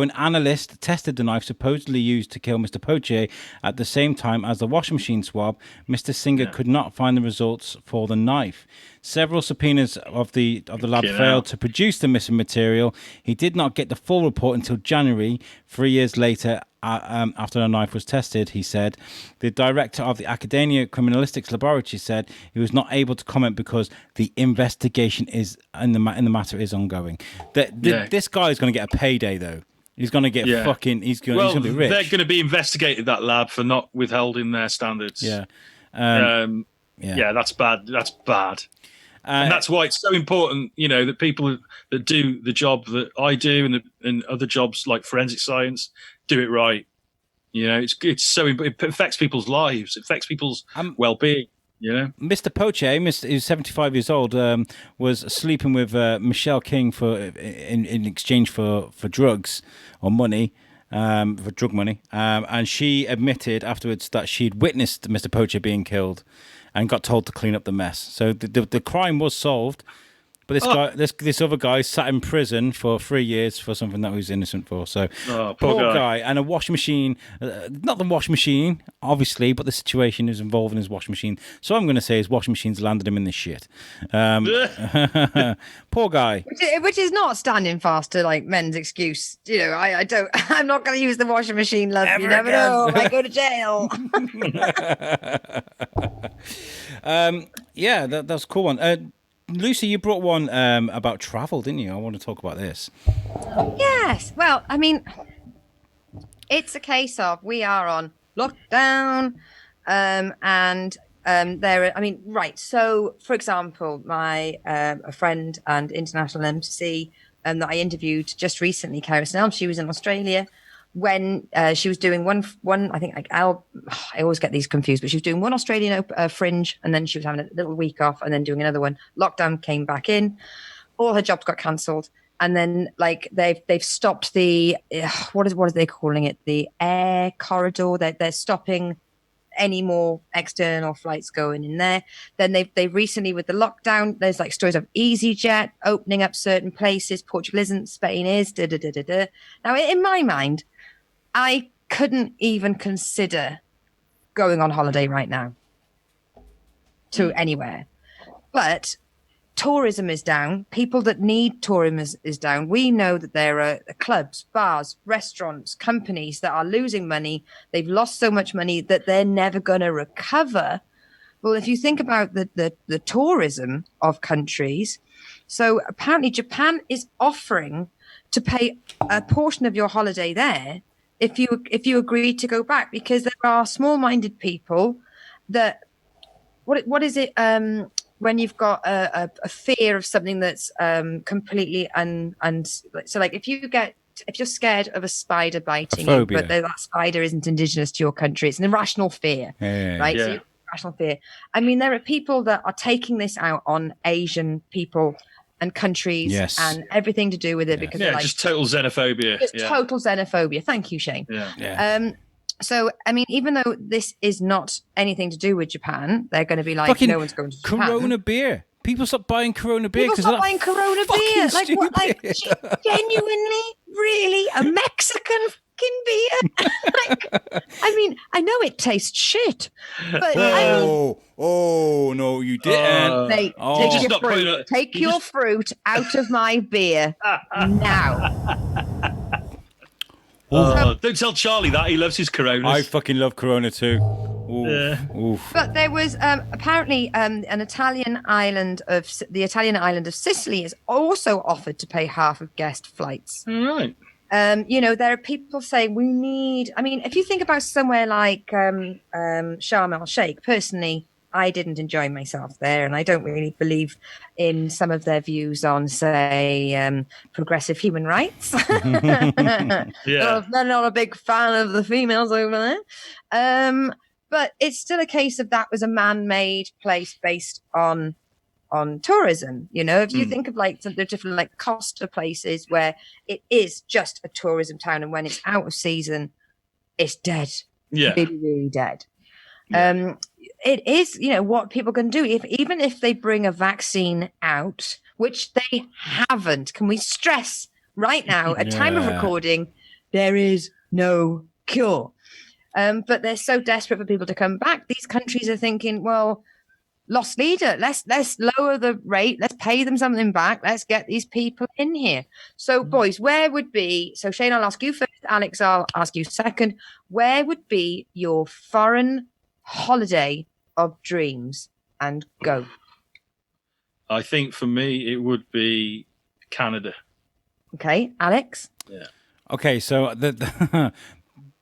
A: an analyst tested the knife supposedly used to kill Mr. Poche at the same time as the washing machine swab, Mr. Singer could not find the results for the knife. Several subpoenas of the lab failed to produce the missing material. He did not get the full report until January, 3 years later, after the knife was tested, he said. The director of the Academia Criminalistics Laboratory said he was not able to comment because the investigation in the matter is ongoing. This guy is going to get a payday, though. He's going to get fucking. He's going to be rich.
B: They're going to be investigated, that lab, for not withholding their standards.
A: Yeah.
B: That's bad. That's bad. And that's why it's so important, that people that do the job that I do and other jobs like forensic science do it right. It's so it affects people's lives. It affects people's well-being.
A: Mr. Poche, who's 75 years old, was sleeping with Michelle King in exchange for drugs or money. For drug money, and she admitted afterwards that she'd witnessed Mr. Poche being killed, and got told to clean up the mess. So the crime was solved, but this other guy sat in prison for 3 years for something that he was innocent for. So poor guy. And a washing machine, not the washing machine, obviously, but the situation is involving his washing machine. So I'm going to say his washing machine's landed him in this shit. Poor guy.
C: Which is not standing fast to like men's excuse. I'm not going to use the washing machine, love. You never know. I go to jail.
A: That's a cool one. Lucy, you brought one about travel, didn't you? I want to talk about this.
C: Yes. Well, I mean, it's a case of we are on lockdown, right. So, for example, my a friend and international embassy that I interviewed just recently, Cara Snell, she was in Australia when she was doing one. I think I always get these confused, but she was doing one Australian fringe, and then she was having a little week off, and then doing another one. Lockdown came back in, all her jobs got cancelled, and then like they've stopped the what are they calling it? The air corridor. They're stopping any more external flights going in there. Then they recently, with the lockdown, there's like stories of EasyJet opening up certain places. Portugal isn't, Spain is. Now, in my mind, I couldn't even consider going on holiday right now to anywhere. But tourism is down. People that need tourism is down. We know that there are clubs, bars, restaurants, companies that are losing money. They've lost so much money that they're never going to recover. Well, if you think about the tourism of countries, so apparently Japan is offering to pay a portion of your holiday there if you agree to go back, because there are small-minded people that what is it when you've got a fear of something that's completely so like if you're scared of a spider biting you, but that spider isn't indigenous to your country, it's an irrational fear, right? Yeah. So irrational fear. I mean, there are people that are taking this out on Asian people and countries, and everything to do with it, because like,
B: just total xenophobia.
C: Total xenophobia. Thank you, Shane. So, I mean, even though this is not anything to do with Japan, they're going to be like, fucking no one's going to Japan.
A: Corona beer. People stop buying Corona beer.
C: People stop buying Corona beer. Like, what? Like, genuinely, really, a Mexican fucking beer? Like, I mean, I know it tastes shit, but
A: no, you didn't.
C: Mate,
A: Oh.
C: take
B: Just
C: your
B: not
C: fruit.
B: putting it-
C: Take
B: you
C: your
B: just-
C: fruit out of my beer now.
B: Don't tell Charlie that. He loves his Coronas.
A: I fucking love Corona too. Oof,
B: Yeah.
A: oof.
C: But there was apparently the Italian island of Sicily is also offered to pay half of guest flights.
B: All right.
C: There are people saying we need. I mean, if you think about somewhere like Sharm el Sheikh, personally, I didn't enjoy myself there, and I don't really believe in some of their views on, say, progressive human rights.
B: Yeah.
C: They're not a big fan of the females over there. But it's still a case of that was a man-made place based on tourism. If you think of like the different like Costa places where it is just a tourism town, and when it's out of season, it's dead.
B: Yeah.
C: Really, really dead.
B: Yeah.
C: It is, what people can do even if they bring a vaccine out, which they haven't. Can we stress right now, at time of
A: Yeah.
C: recording, there is no cure. But they're so desperate for people to come back. These countries are thinking, well, lost leader, let's lower the rate, let's pay them something back, let's get these people in here. So boys, where would be, so Shane, I'll ask you first, Alex, I'll ask you second, where would be your foreign holiday of dreams? And go.
B: I think for me, it would be Canada.
C: Okay, Alex?
B: Yeah.
A: Okay, so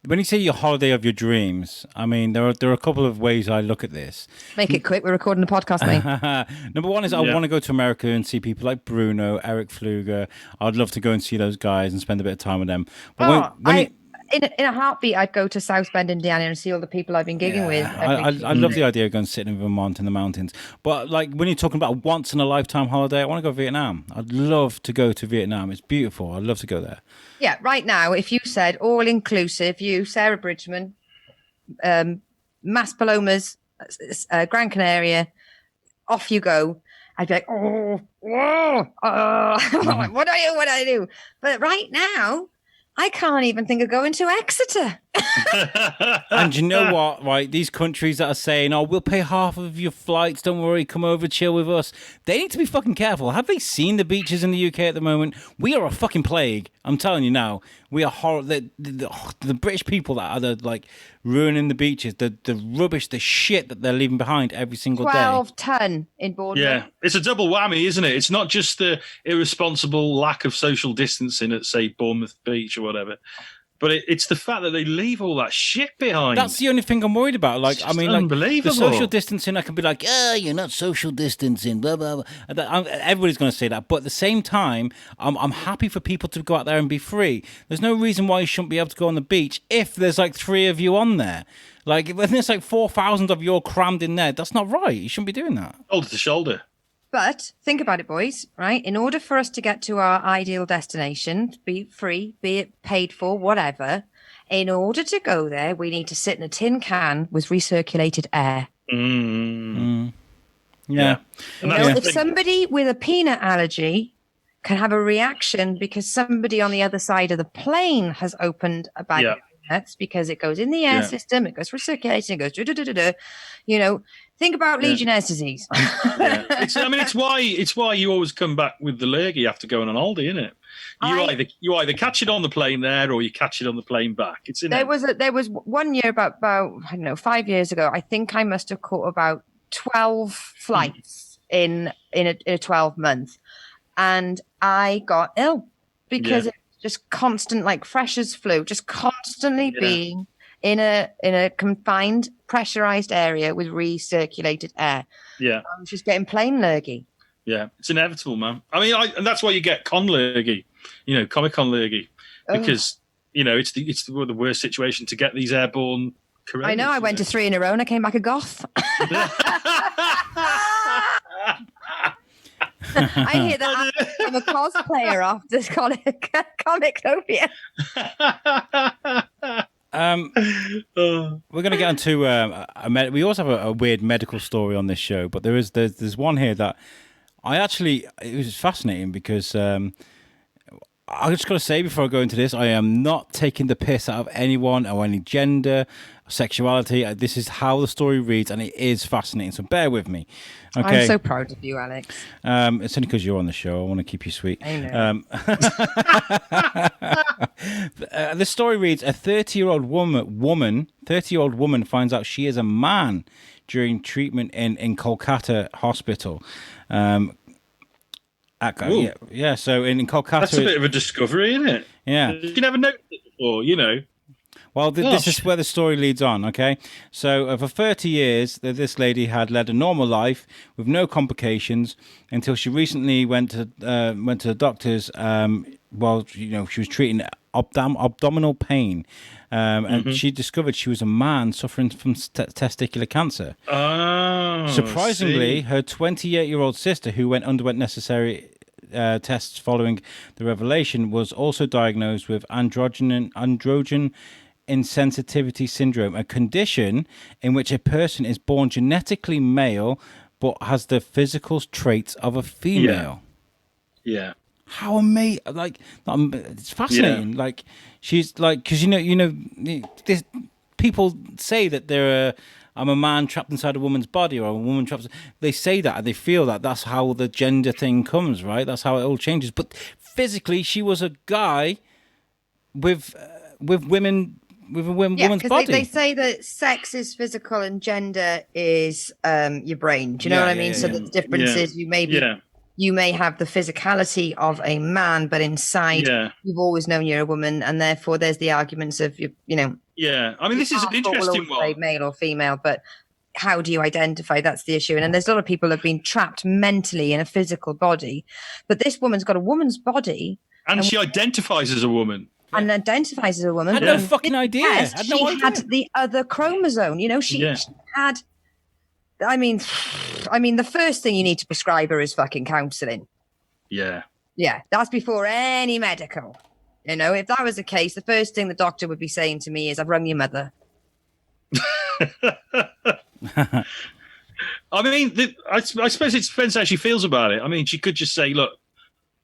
A: when you say your holiday of your dreams, I mean there are a couple of ways I look at this.
C: Make it quick, we're recording a podcast, mate.
A: Number one is I want to go to America and see people like Bruno, Eric Pfluger. I'd love to go and see those guys and spend a bit of time with them. But
C: In a heartbeat, I'd go to South Bend, Indiana, and see all the people I've been gigging with.
A: I love the idea of going sitting in Vermont in the mountains. But like when you're talking about a once in a lifetime holiday, I want to go to Vietnam. I'd love to go to Vietnam. It's beautiful. I'd love to go there.
C: Yeah, right now, if you said all inclusive, you, Sarah Bridgman, Mas Palomas, Gran Canaria, off you go. I'd be like, what do I do? But right now, I can't even think of going to Exeter.
A: And you know what, right? These countries that are saying, oh, we'll pay half of your flights, don't worry, come over, chill with us. They need to be fucking careful. Have they seen the beaches in the UK at the moment? We are a fucking plague. I'm telling you now. We are horrible. The British people that are like ruining the beaches, the rubbish, the shit that they're leaving behind every single day.
C: 12 ton in Bournemouth.
B: Yeah, it's a double whammy, isn't it? It's not just the irresponsible lack of social distancing at, say, Bournemouth Beach or whatever, but it's the fact that they leave all that shit behind.
A: That's the only thing I'm worried about. Like,
B: It's
A: I mean,
B: just
A: like
B: unbelievable.
A: the social distancing, I can be like, you're not social distancing, blah blah blah. Everybody's going to say that, but at the same time, I'm happy for people to go out there and be free. There's no reason why you shouldn't be able to go on the beach if there's like 3 of you on there. Like, when there's like 4,000 of you all crammed in there, that's not right. You shouldn't be doing that.
B: Shoulder to shoulder.
C: But think about it, boys, right? In order for us to get to our ideal destination, be it free, be it paid for, whatever, in order to go there, we need to sit in a tin can with recirculated air.
A: Yeah.
B: And
C: If somebody with a peanut allergy can have a reaction because somebody on the other side of the plane has opened a bag of peanuts, because it goes in the air system, it goes recirculating, it goes think about Legionnaire's disease.
B: It's why you always come back with the lurgy after going on holiday, isn't it? You either catch it on the plane there or you catch it on the plane back. It's in
C: there was 1 year about I don't know, 5 years ago. I think I must have caught about 12 flights in a 12 month, and I got ill because it's just constant, like fresh as flu, just constantly being in a confined, pressurized area with recirculated air.
B: Yeah,
C: I was just getting plain lurgy.
B: Yeah, it's inevitable, man. I mean, and that's why you get con lurgy, Comic-Con lurgy, because it's the worst situation to get these airborne coronas.
C: I know. I went to 3 in a row and I came back a goth. I hear that I'm a cosplayer after this Comictopia.
A: We're going to get into we also have a weird medical story on this show, but there's one here that it was fascinating because I just got to say before I go into this, I am not taking the piss out of anyone or any gender, sexuality. This is how the story reads, and it is fascinating. So bear with me. Okay.
C: I'm so proud of you, Alex.
A: It's only because you're on the show. I want to keep you sweet.
C: I know.
A: The story reads: a 30-year-old woman finds out she is a man during treatment in Kolkata hospital. So in Kolkata,
B: That's a bit of a discovery, isn't it?
A: Yeah,
B: you never noticed it before, you know.
A: Well, this is where the story leads on, okay? So for 30 years, this lady had led a normal life with no complications until she recently went to the doctors she was treating abdominal pain. And she discovered she was a man suffering from testicular cancer.
B: Oh,
A: surprisingly, her 28-year-old sister, who underwent necessary tests following the revelation, was also diagnosed with androgen insensitivity syndrome, a condition in which a person is born genetically male but has the physical traits of a female.
B: Yeah.
A: How amazing! Like, it's fascinating. Yeah. Like, she's like, because this, people say that I'm a man trapped inside a woman's body, or a woman trapped. They say that and they feel that that's how the gender thing comes, right? That's how it all changes. But physically, she was a guy with women. With a woman's body.
C: They say that sex is physical and gender is your brain. Do you know what I mean? So the difference is you may have the physicality of a man, but inside you've always known you're a woman, and therefore there's the arguments of
B: Yeah, I mean, this is an interesting one.
C: Say male or female, but how do you identify? That's the issue. And there's a lot of people who have been trapped mentally in a physical body, but this woman's got a woman's body,
B: and she identifies as a woman.
C: And identifies as a woman.
A: I had no fucking idea.
C: She had the other chromosome. She had. I mean, the first thing you need to prescribe her is fucking counselling.
B: Yeah.
C: Yeah, that's before any medical. If that was the case, the first thing the doctor would be saying to me is, "I've rung your mother."
B: I mean, I suppose it depends how she feels about it. I mean, she could just say, "Look,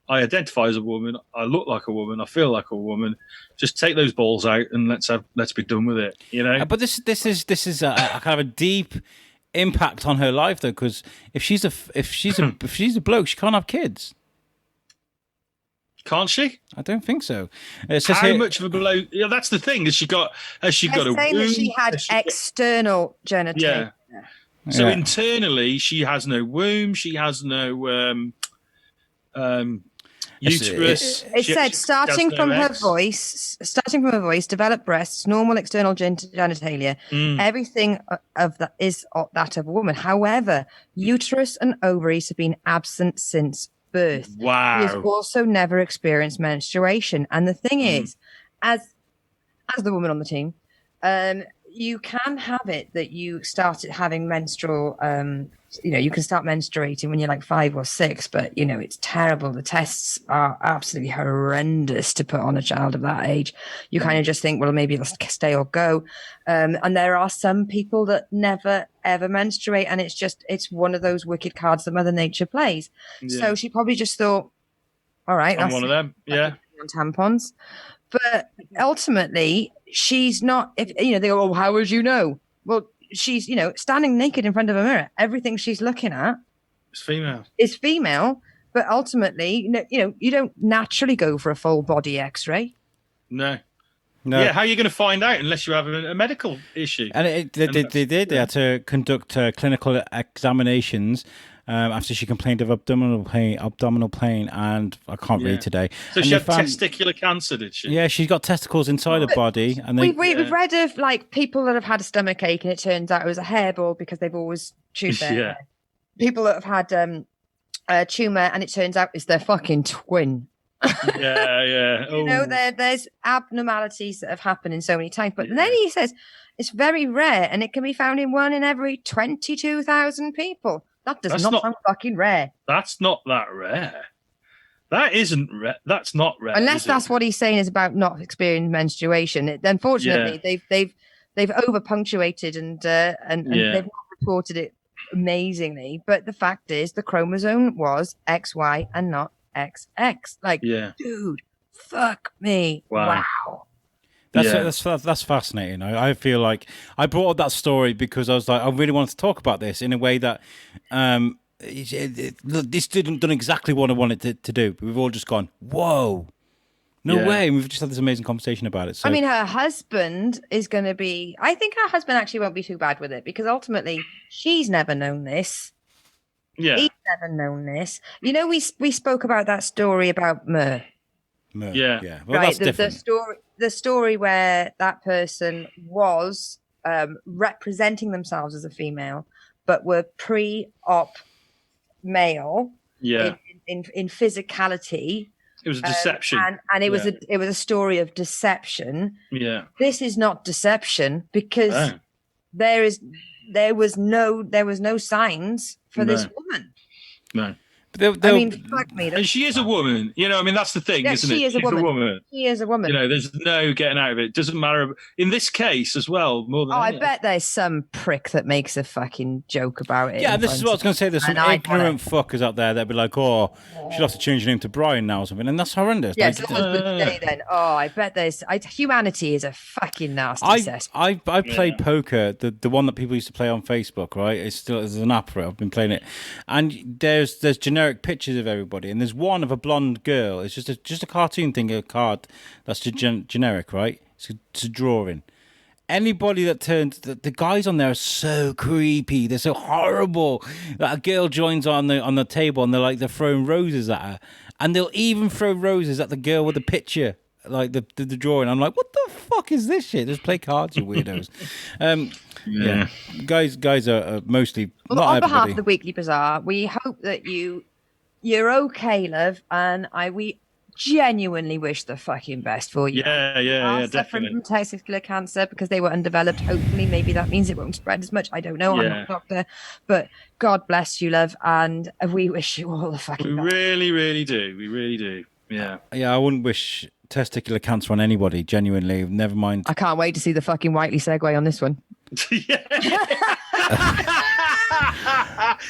B: I identify as a woman. I look like a woman. I feel like a woman. Just take those balls out and let's be done with it."
A: But this is a kind of a deep impact on her life, though, because if she's a bloke, she can't have kids.
B: Can't she?
A: I don't think so.
B: How much of a bloke? Yeah, that's the thing. Has she got a womb?
C: That she had external genitalia.
B: Yeah. So internally, she has no womb. She has no uterus.
C: It said starting from her voice, developed breasts, normal external genitalia, everything of that is that of a woman. However, uterus and ovaries have been absent since birth.
B: Wow.
C: She has also never experienced menstruation. And the thing is, as the woman on the team, you can have it that you started having menstrual you can start menstruating when you're like 5 or 6, but it's terrible. The tests are absolutely horrendous to put on a child of that age. You kind of just think, well, maybe it'll stay or go. And there are some people that never ever menstruate, and it's one of those wicked cards that Mother Nature plays. So she probably just thought, all right,
B: I'm one of them. Yeah.
C: Tampons. But ultimately, she's not. If they go, oh, how would you know? Well, she's standing naked in front of a mirror. Everything she's looking at is female. But ultimately, you don't naturally go for a full body X-ray.
B: No. Yeah, how are you going to find out unless you have a medical issue?
A: And they did. They had to conduct clinical examinations. After she complained of abdominal pain, and I can't read today.
B: So she had testicular cancer, did she?
A: Yeah, she's got testicles inside her body, and
C: we've read of like people that have had a stomach ache, and it turns out it was a hairball because they've always chewed their hair. People that have had a tumor, and it turns out it's their fucking twin.
B: Yeah.
C: There's abnormalities that have happened in so many times, but then he says it's very rare, and it can be found in 1 in every 22,000 people. That does not sound fucking rare.
B: That's not that rare. That isn't rare. That's not rare.
C: Unless that's what he's saying is about not experiencing menstruation. Unfortunately, they've over punctuated and they've not reported it amazingly. But the fact is, the chromosome was XY and not XX. Dude, Fuck me.
B: Wow.
C: Wow.
A: That's fascinating. I feel like I brought up that story because I was like, I really wanted to talk about this in a way that this didn't done exactly what I wanted to do. But we've all just gone, whoa, no way. And we've just had this amazing conversation about it. So
C: I mean, her husband is going to be. I think her husband actually won't be too bad with it because ultimately she's never known this.
B: Yeah.
C: He's never known this. You know, we spoke about that story about Mur.
B: Yeah.
A: Well,
C: Right,
A: that's different.
C: the story where that person was representing themselves as a female, but were pre-op male.
B: Yeah.
C: In physicality.
B: It was a deception.
C: And it was a story of deception.
B: Yeah.
C: This is not deception because there was no signs for this woman.
B: No.
A: But
C: I mean, fuck me.
B: And she is a woman. You know, I mean, that's the thing, isn't it?
C: She's a woman. She is a woman.
B: You know, there's no getting out of it. Doesn't matter. In this case as well, more than
C: I bet there's some prick that makes a fucking joke about it.
A: Yeah, this is what I was going to say. There's some ignorant fuckers out there that'd be like, oh, she'll have to change her name to Brian now or something. And that's horrendous.
C: Yes, then. Oh, I bet there's... humanity is a fucking nasty cess.
A: I played poker, the one that people used to play on Facebook, right? It's an app for it. I've been playing it. And there's generic pictures of everybody. And there's one of a blonde girl. It's just a cartoon thing, a card that's generic, right? It's a drawing. Anybody that turns the guys on there are so creepy. They're so horrible. Like a girl joins on the table and they're throwing roses at her, and they'll even throw roses at the girl with the picture, like the drawing. I'm like, what the fuck is this shit? Just play cards, you weirdos. Yeah, guys are mostly.
C: Well,
A: not
C: on
A: everybody.
C: behalf of the Weekly Bazaar, we hope that you're okay, love, and we genuinely wish the fucking best for you.
B: Yeah,
C: Suffering
B: definitely.
C: from testicular cancer because they were undeveloped. Hopefully, maybe that means it won't spread as much. I don't know. I'm not a doctor, but God bless you, love, and we wish you all the fucking best.
B: Really, really do. We really do. Yeah.
A: Yeah, I wouldn't wish testicular cancer on anybody. Genuinely, never mind.
C: I can't wait to see the fucking Whiteley segue on this one.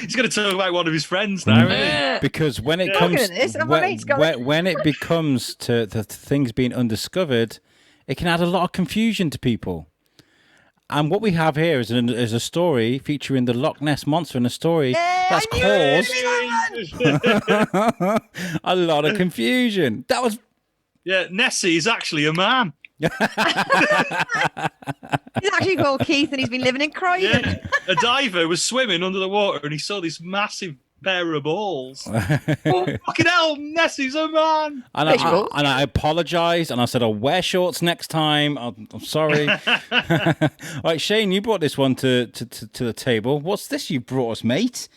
B: He's going to talk about one of his friends now, isn't he?
A: Because when it comes when it becomes to the things being undiscovered, it can add a lot of confusion to people. And what we have here is a story featuring the Loch Ness monster, and a story that's caused a lot of confusion. That was
B: Nessie is actually a man.
C: He's actually called Keith, and he's been living in Croydon.
B: Yeah. A diver was swimming under the water, and he saw this massive pair of balls. Oh, fucking hell, Nessie's a man.
A: And I apologise, and I said I'll wear shorts next time. I'm sorry. Right, Shane, you brought this one to the table. What's this you brought us, mate?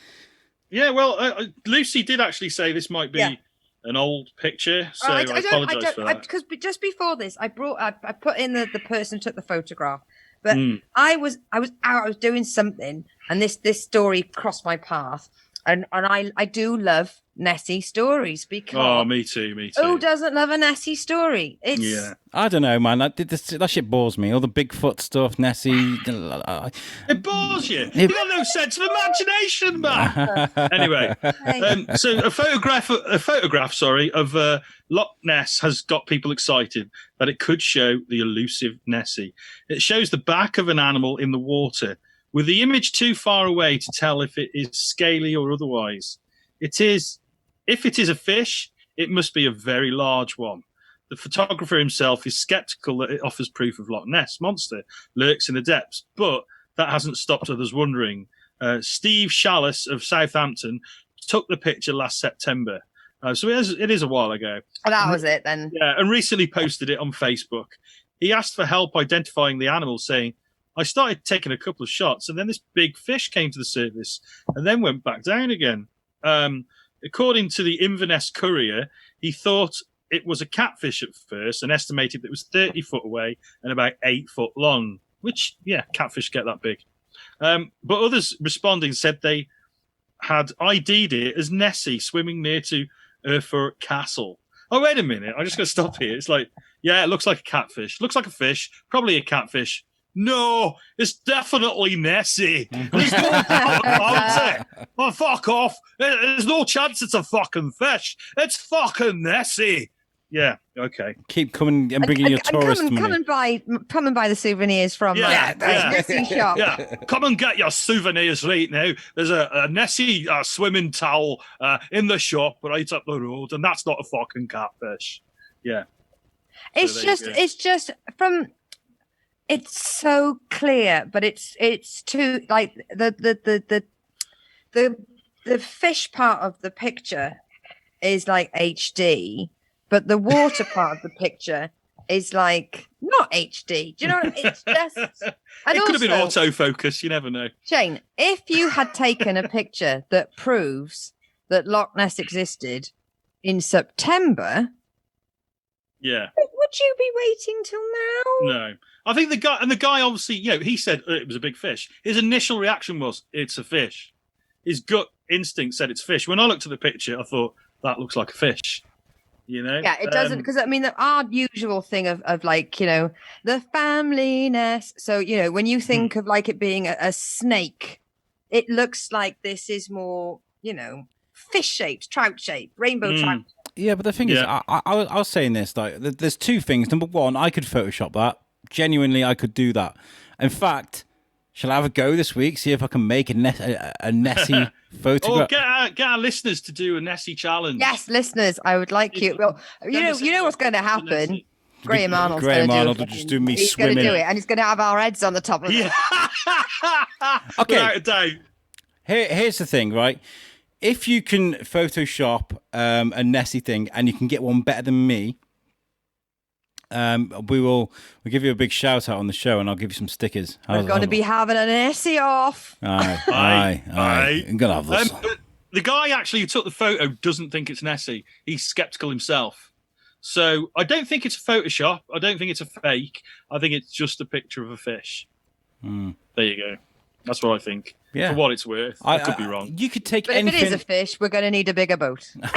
B: Yeah, well, Lucy did actually say this might be an old picture, so I apologise for that.
C: Because just before this, I put in the person took the photograph, but I was out, I was doing something, and this story crossed my path, and I do love Nessie stories because
B: me too.
C: Who doesn't love a Nessie story?
A: I don't know, man. That shit bores me. All the Bigfoot stuff, Nessie.
B: It bores you. You got no sense of imagination, man. Anyway, so a photograph, of Loch Ness has got people excited that it could show the elusive Nessie. It shows the back of an animal in the water, with the image too far away to tell if it is scaly or otherwise. If it is a fish, it must be a very large one. The photographer himself is sceptical that it offers proof of Loch Ness monster lurks in the depths, but that hasn't stopped others wondering. Steve Shallis of Southampton took the picture last September, so it is a while ago.
C: Oh, that was it then.
B: Yeah, and recently posted it on Facebook. He asked for help identifying the animal, saying, "I started taking a couple of shots, and then this big fish came to the surface, and then went back down again." According to the Inverness Courier, he thought it was a catfish at first and estimated that it was 30 foot away and about 8 foot long, which, catfish get that big. But others responding said they had ID'd it as Nessie swimming near to Erfurt Castle. Oh, wait a minute. I'm just going to stop here. It's like, it looks like a catfish. Looks like a fish. Probably a catfish. No, it's definitely Nessie. There's no doubt about it. Oh, fuck off. There's no chance it's a fucking fish. It's fucking Nessie. Yeah. Okay.
A: Keep coming and bringing your tourist money.
C: Come and buy the souvenirs from Nessie shop.
B: Yeah. Come and get your souvenirs right now. There's a Nessie swimming towel in the shop right up the road, and that's not a fucking catfish. Yeah.
C: It's just from. It's so clear, but it's too like the fish part of the picture is like HD, but the water part of the picture is like not HD. Do you know what I mean? It's just. And
B: it could have been
C: also,
B: autofocus. You never know.
C: Shane, if you had taken a picture that proves that Loch Ness existed in September,
B: yeah,
C: would you be waiting till now?
B: No. I think the guy obviously, he said it was a big fish. His initial reaction was, it's a fish. His gut instinct said it's fish. When I looked at the picture, I thought, that looks like a fish.
C: Yeah, it doesn't, because I mean, our usual thing of like, the family nest. So, when you think of like it being a snake, it looks like this is more, fish shaped, trout shaped, rainbow trout.
A: Yeah, but the thing is, I was saying this, like, there's two things. Number one, I could Photoshop that. Genuinely, I could do that. In fact, shall I have a go this week? See if I can make a Nessie photograph.
B: Or get our listeners to do a Nessie challenge.
C: Yes, listeners, I would like you. Well, you know what's going to happen. Graham Arnold will just do me swimming. He's going to do it, and he's going to have our heads on the top of it.
B: Yeah.
C: Okay.
B: Without a doubt.
A: Here's the thing, right? If you can Photoshop a Nessie thing and you can get one better than me, we'll give you a big shout out on the show, and I'll give you some stickers.
C: We're going to be having an Nessie off.
A: Aye. I'm gonna have this.
B: The guy actually who took the photo doesn't think it's Nessie. He's skeptical himself. So I don't think it's a Photoshop. I don't think it's a fake. I think it's just a picture of a fish. There you go. That's what I think.
A: Yeah.
B: For what it's worth. I could be wrong.
A: You could take
C: but
A: anything.
C: If it is a fish, we're going to need a bigger boat.
A: But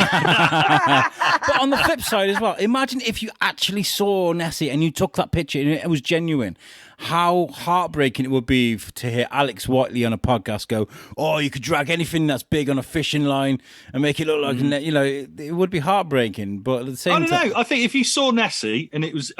A: on the flip side as well, imagine if you actually saw Nessie and you took that picture and it was genuine. How heartbreaking it would be to hear Alex Whiteley on a podcast go, "Oh, you could drag anything that's big on a fishing line and make it look like it would be heartbreaking." But at the same time,
B: I don't know. I think if you saw Nessie and it was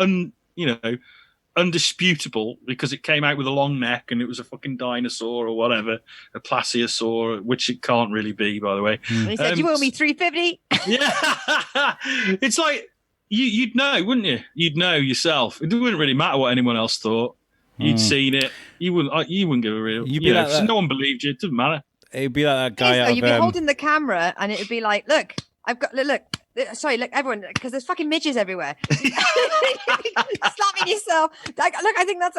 B: undisputable because it came out with a long neck and it was a fucking dinosaur or whatever, a plesiosaur, which it can't really be, by the way.
C: And he said, "You owe me $350."
B: Yeah, it's like you'd know, wouldn't you? You'd know yourself. It wouldn't really matter what anyone else thought. You'd seen it. You wouldn't give a real. No one believed you. It doesn't matter.
A: It'd be like that guy.
C: You'd be holding the camera, and it'd be like, "Look, I've got look." Sorry, look, everyone, because there's fucking midges everywhere. Slapping yourself. Look, I think that's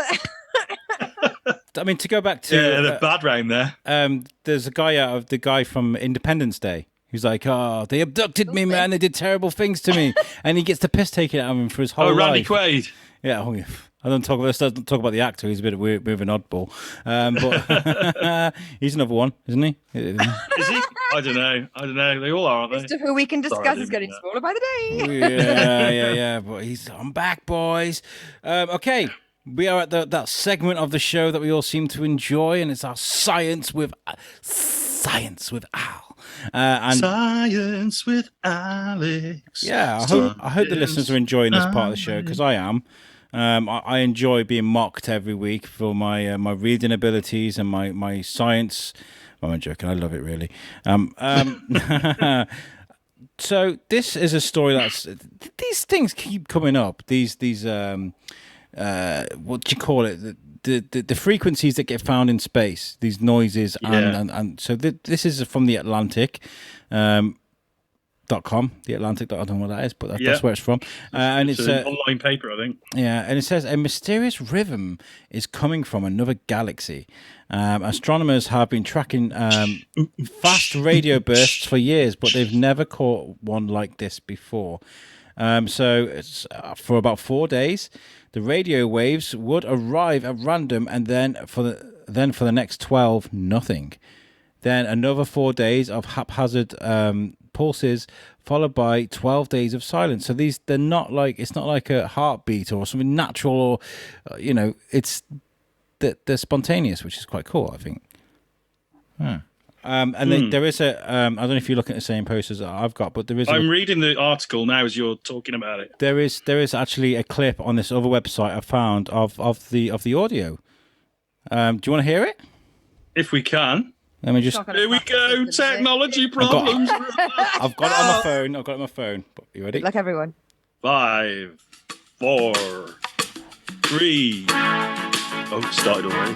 A: I mean, to go back to
B: the bad round there.
A: There's a guy from Independence Day who's like, "Oh, they abducted me, man. They did terrible things to me," and he gets the piss taken out of him for his whole life.
B: Randy Quaid.
A: Yeah. I don't talk about the actor. He's a bit of a oddball, but he's another one, isn't he?
B: Is he? I don't know. They all are, aren't they?
C: Just who we can discuss is getting smaller by the day.
A: Yeah. But I'm back, boys. Okay, we are at that segment of the show that we all seem to enjoy, and it's our Science with Al. And
B: Science with Alex.
A: Yeah, I hope the listeners are enjoying this part of the show, because I am. I enjoy being mocked every week for my reading abilities and my science. I'm joking. I love it, really. So this is a story these things keep coming up. These what do you call it? The frequencies that get found in space. These noises and so this is from the Atlantic. .com, the Atlantic. I don't know what that is, but that's where it's from. And it's
B: an online paper, I think.
A: Yeah, and it says a mysterious rhythm is coming from another galaxy. Astronomers have been tracking fast radio bursts for years, but they've never caught one like this before. So it's, for about 4 days, the radio waves would arrive at random, and then for the next 12, nothing. Then another 4 days of haphazard pulses, followed by 12 days of silence. So they're not like, it's not like a heartbeat or something natural, or it's they're spontaneous, which is quite cool, I think. There is a. I don't know if you're looking at the same posters that I've got, but there is.
B: I'm reading the article now as you're talking about it.
A: There is actually a clip on this other website I found of the audio. Do you want to hear it?
B: If we can.
A: Let me just.
B: Here we go. Technology problems.
A: I've got it on my phone. I've got it on my phone. You ready?
C: Good luck, everyone.
B: 5, 4, 3. Oh, it started already.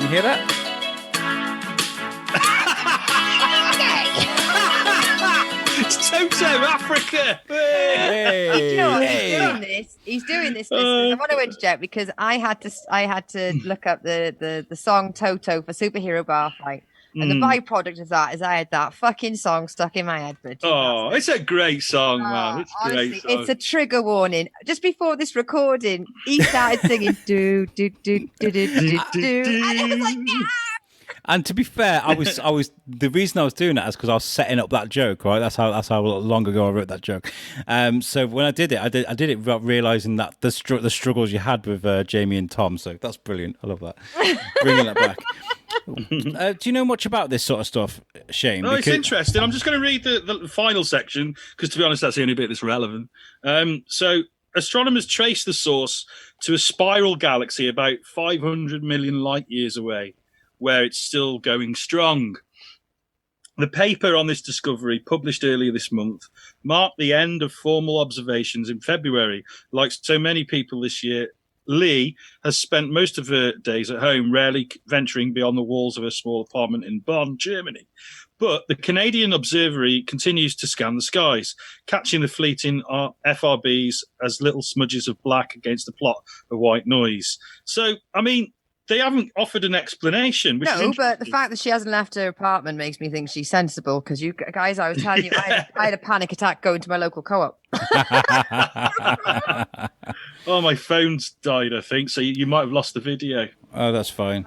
A: You hear that?
B: It's Toto Africa.
C: You know what? He's doing this. I want to interject because I had to look up the song Toto for Superhero Bar Fight. And the byproduct of that is I had that fucking song stuck in my head.
B: It's a great song, man. It's
C: honestly,
B: great song.
C: It's a trigger warning. Just before this recording, he started singing do do do do do do do, and it was like, no!
A: And to be fair, I was the reason I was doing that is because I was setting up that joke, right? That's how long ago I wrote that joke. So when I did it without realizing that the struggles you had with Jamie and Tom. So that's brilliant. I love that. Bringing that back. Do you know much about this sort of stuff, Shane?
B: No, it's interesting. I'm just going to read the final section because, to be honest, that's the only bit that's relevant. So astronomers trace the source to a spiral galaxy about 500 million light years away, where it's still going strong. The paper on this discovery, published earlier this month, marked the end of formal observations in February. Like so many people this year, Lee has spent most of her days at home, rarely venturing beyond the walls of her small apartment in Bonn, Germany. But the Canadian Observatory continues to scan the skies, catching the fleeting FRBs as little smudges of black against the plot of white noise. So, I mean, they haven't offered an explanation.
C: No, but the fact that she hasn't left her apartment makes me think she's sensible. Because you guys, I was telling you, I had a panic attack going to my local co-op.
B: Oh, my phone's died, I think. So you might have lost the video.
A: Oh, that's fine.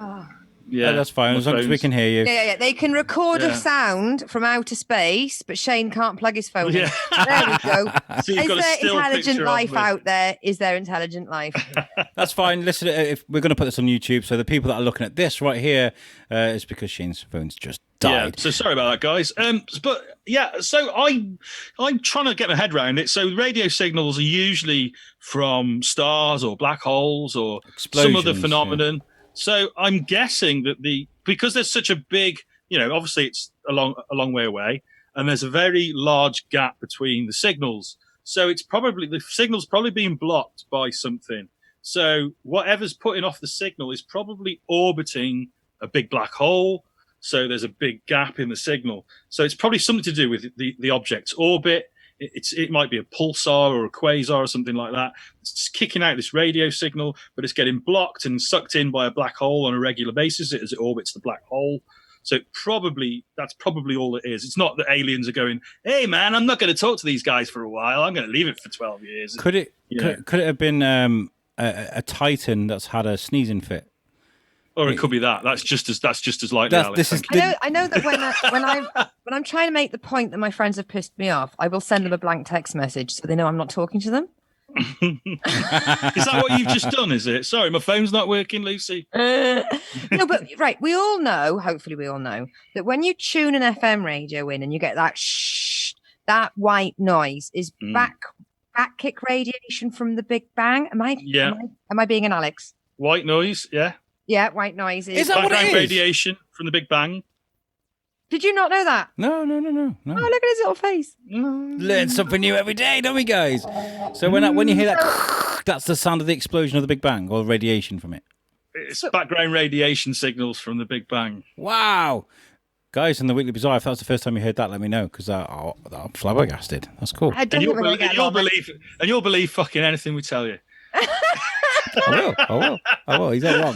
B: Yeah,
A: that's fine. As long as we can hear you.
C: Yeah. They can record a sound from outer space, but Shane can't plug his phone in. There we go.
B: So
C: is there intelligent life out there? Is there intelligent life?
A: That's fine. Listen, if we're going to put this on YouTube, so the people that are looking at this right here is because Shane's phone's just died.
B: Yeah, so sorry about that, guys. But yeah, so I'm trying to get my head around it. So radio signals are usually from stars or black holes or some other phenomenon. Yeah. So I'm guessing that because there's such a big, obviously it's a long way away, and there's a very large gap between the signals. So the signal's probably being blocked by something. So whatever's putting off the signal is probably orbiting a big black hole. So there's a big gap in the signal. So it's probably something to do with the object's orbit. It might be a pulsar or a quasar or something like that. It's kicking out this radio signal, but it's getting blocked and sucked in by a black hole on a regular basis as it orbits the black hole. So that's probably all it is. It's not that aliens are going, hey, man, I'm not going to talk to these guys for a while. I'm going to leave it for 12 years.
A: Could it have been a Titan that's had a sneezing fit?
B: Or it could be that. That's just as likely. Alex.
C: I know that when I'm trying to make the point that my friends have pissed me off, I will send them a blank text message so they know I'm not talking to them.
B: Is that what you've just done? Is it? Sorry, my phone's not working, Lucy.
C: No, but right. Hopefully we all know that when you tune an FM radio in and you get that that white noise is back kick radiation from the Big Bang. Am I being an Alex?
B: White noise, yeah.
C: Yeah, white noise
A: is that what it is?
B: Radiation from the Big Bang.
C: Did you not know that?
A: No.
C: Oh, look at his little face.
A: Learn something new every day, don't we, guys? So when you hear that, that's the sound of the explosion of the Big Bang or radiation from it.
B: It's background radiation signals from the Big Bang.
A: Wow. Guys, in the Weekly Bazaar, if that's the first time you heard that, let me know, because I'm flabbergasted. That's cool.
B: And you'll believe fucking anything we tell you.
A: I will. He's not wrong.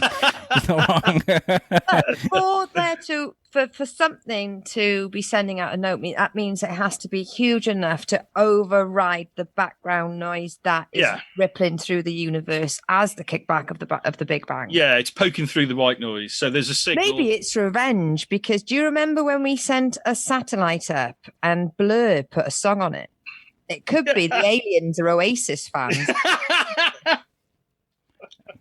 C: For something to be sending out a note, that means it has to be huge enough to override the background noise that is rippling through the universe as the kickback of the Big Bang.
B: Yeah, it's poking through the white noise. So there's a signal.
C: Maybe it's revenge, because do you remember when we sent a satellite up and Blur put a song on it? It could be the aliens are Oasis fans.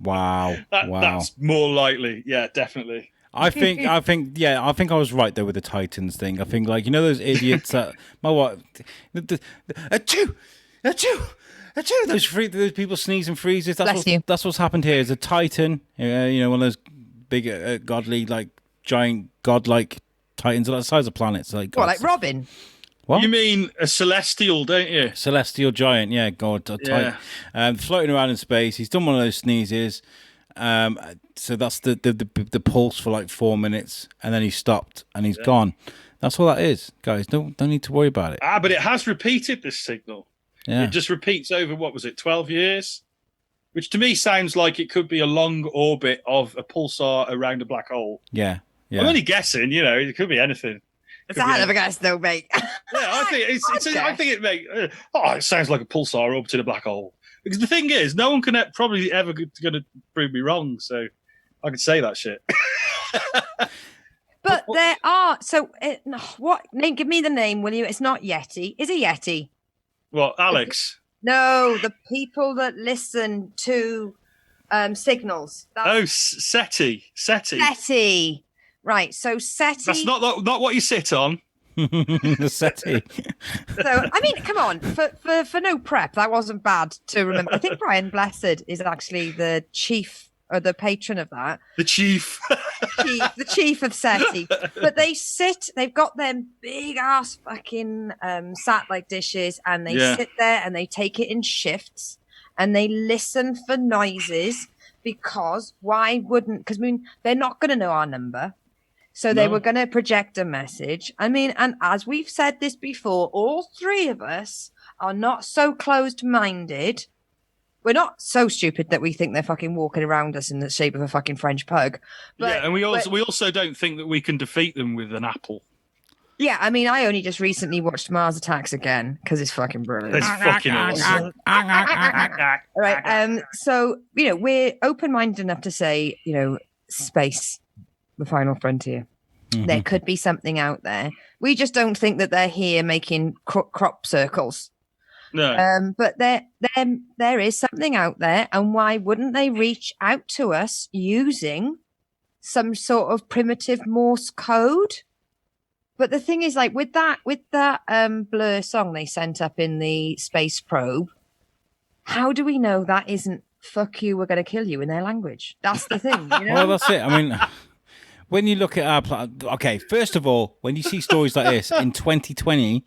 A: Wow.
B: That's more likely. Yeah, definitely.
A: I think I was right though with the Titans thing. I think like those idiots that my what, achoo. Those people sneeze and freezes. That's what's happened here. Is a Titan, one of those big godly like giant godlike Titans are the size of planets.
C: Like Robin.
A: What?
B: You mean a celestial, don't you?
A: Celestial giant, yeah, God. Titan. Floating around in space. He's done one of those sneezes. So that's the pulse for like 4 minutes, and then he stopped and he's gone. That's all that is, guys. Don't need to worry about it.
B: But it has repeated this signal.
A: Yeah.
B: It just repeats over, 12 years? Which to me sounds like it could be a long orbit of a pulsar around a black hole.
A: Yeah.
B: I'm only guessing, it could be anything.
C: It's a hell of a guess, though, mate.
B: Yeah, I think it sounds like a pulsar orbiting a black hole. Because the thing is, no one can probably ever going to prove me wrong, so I could say that shit.
C: But there are what name? Give me the name, will you? It's not Yeti. Is it Yeti?
B: What, Alex?
C: No, the people that listen to signals.
B: SETI.
C: SETI. Right, so SETI...
B: That's not what you sit on.
A: The SETI.
C: So, I mean, come on, for no prep, that wasn't bad to remember. I think Brian Blessed is actually the chief or the patron of that.
B: The chief.
C: The chief of SETI. But they've got them big ass fucking satellite dishes, and they sit there and they take it in shifts and they listen for noises because because they're not going to know our number. So they were going to project a message. I mean, and as we've said this before, all three of us are not so closed-minded. We're not so stupid that we think they're fucking walking around us in the shape of a fucking French pug. But,
B: and we also don't think that we can defeat them with an apple.
C: Yeah, I mean, I only just recently watched Mars Attacks again because it's fucking brilliant.
B: It's fucking awesome.
C: Right. So, we're open-minded enough to say, space. The final frontier. Mm-hmm. There could be something out there. We just don't think that they're here making crop circles.
B: No.
C: But there is something out there, and why wouldn't they reach out to us using some sort of primitive Morse code? But the thing is, like with that Blur song they sent up in the space probe, how do we know that isn't "fuck you, we're going to kill you" in their language? That's the thing.
A: Well, that's it. I mean. When you look at our planet, okay, first of all, when you see stories like this in 2020,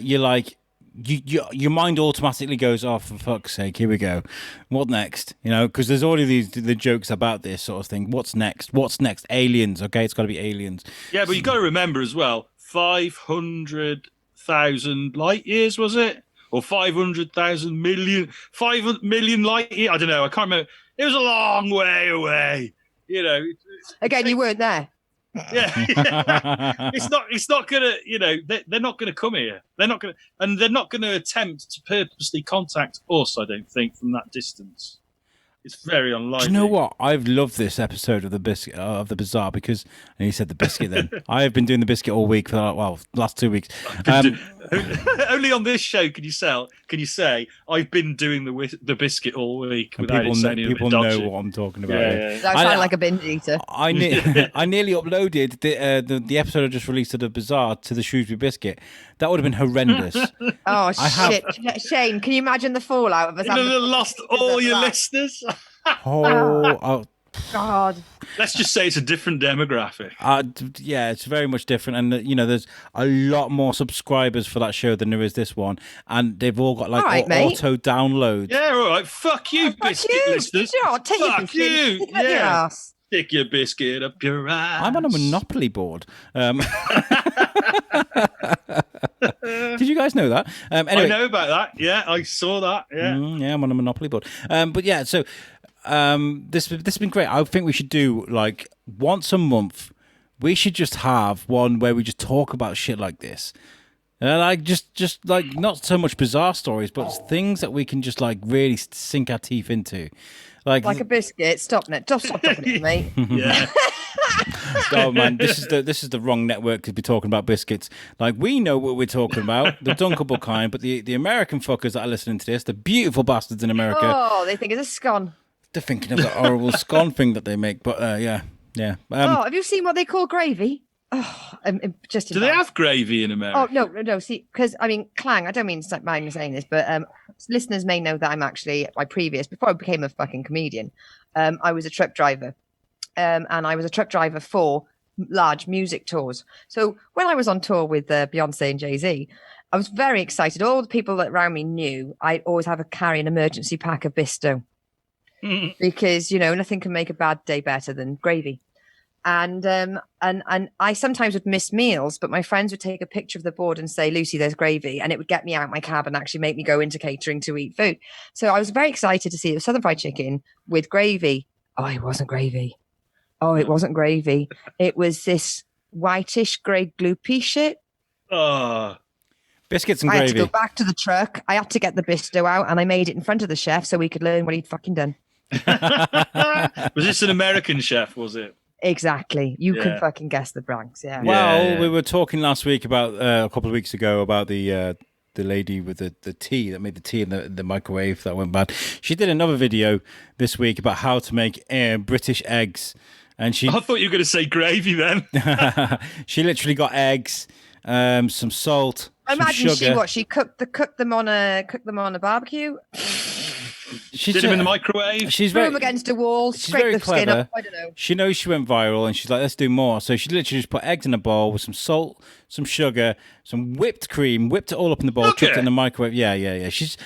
A: you're like, your mind automatically goes, oh, for fuck's sake, here we go. What next? Because there's already the jokes about this sort of thing. What's next? Aliens, okay? It's got to be aliens.
B: Yeah, but you've got to remember as well, 500,000 light years, was it? Or 500,000 million, 5 million light years? I don't know, I can't remember. It was a long way away.
C: Again, you weren't there.
B: Yeah. It's not gonna. They're not gonna come here. They're not gonna attempt to purposely contact us. I don't think from that distance. It's very unlikely.
A: Do you know what? I've loved this episode of the biscuit of the Bizarre because, and you said the biscuit. Then I have been doing the biscuit all week for last 2 weeks.
B: Only on this show can you say I've been doing the biscuit all week.
A: People know what I'm talking about.
C: Yeah. I sound like a binge eater.
A: I nearly uploaded the episode I just released of the Bizarre to the Shrewsbury biscuit. That would have been horrendous.
C: Oh shit, Shane! Can you imagine the fallout of us?
B: You'd have lost all your listeners.
A: Oh
C: God!
B: Let's just say it's a different demographic.
A: Yeah, it's very much different, and there's a lot more subscribers for that show than there is this one, and they've all got auto downloads.
B: Yeah, all right. Fuck you, biscuit listeners.
C: Fuck you.
B: Yeah. Stick your biscuit up your ass.
A: I'm on a Monopoly board. Did you guys know that? Anyway,
B: I know about that. Yeah, I saw that. Yeah,
A: yeah, I'm on a Monopoly board. But yeah, so this has been great. I think we should do like once a month. We should just have one where we just talk about shit like this. Like just like not so much bizarre stories, but things that we can just like really sink our teeth into. Like
C: a biscuit. Stop talking to me.
B: Yeah.
A: Oh man, this is the wrong network to be talking about biscuits. Like we know what we're talking about, the dunkable kind, but the American fuckers that are listening to this, the beautiful bastards in America.
C: Oh, they think it's a scone.
A: They're thinking of the horrible scone thing that they make. But yeah, Yeah.
C: Oh, have you seen what they call gravy? Oh, just
B: Do they have gravy in America?
C: Oh no. See, because I mean, clang. I don't mean to mind me saying this, but listeners may know that I'm actually before I became a fucking comedian, I was a truck driver, and I was a truck driver for large music tours. So when I was on tour with Beyonce and Jay-Z, I was very excited. All the people that around me knew I'd always carry an emergency pack of Bisto because nothing can make a bad day better than gravy. And I sometimes would miss meals, but my friends would take a picture of the board and say, "Lucy, there's gravy," and it would get me out of my cab and actually make me go into catering to eat food. So I was very excited to see it was Southern Fried Chicken with gravy. Oh, it wasn't gravy. Oh, it wasn't gravy. It was this whitish grey gloopy shit.
B: Oh.
A: Biscuits and
C: I
A: gravy.
C: had to go back to the truck. I had to get the Bisto out, and I made it in front of the chef so we could learn what he'd fucking done.
B: Was this an American chef, was it?
C: Exactly. You can fucking guess the Bronx, yeah.
A: Well, we were talking last week about a couple of weeks ago about the lady with the tea that made the tea in the microwave that went bad. She did another video this week about how to make British eggs, and I
B: thought you were going to say gravy then.
A: She literally got eggs, some salt,
C: Imagine
A: some sugar.
C: she cooked them on a barbecue.
B: She did them in the microwave.
C: Threw them against a wall.
A: She's
C: Scrape
A: very
C: the skin
A: clever.
C: up. I don't know.
A: She knows she went viral, and she's like, "Let's do more." So she literally just put eggs in a bowl with some salt, some sugar, some whipped cream, whipped it all up in the bowl, chucked it in the microwave. Yeah. She's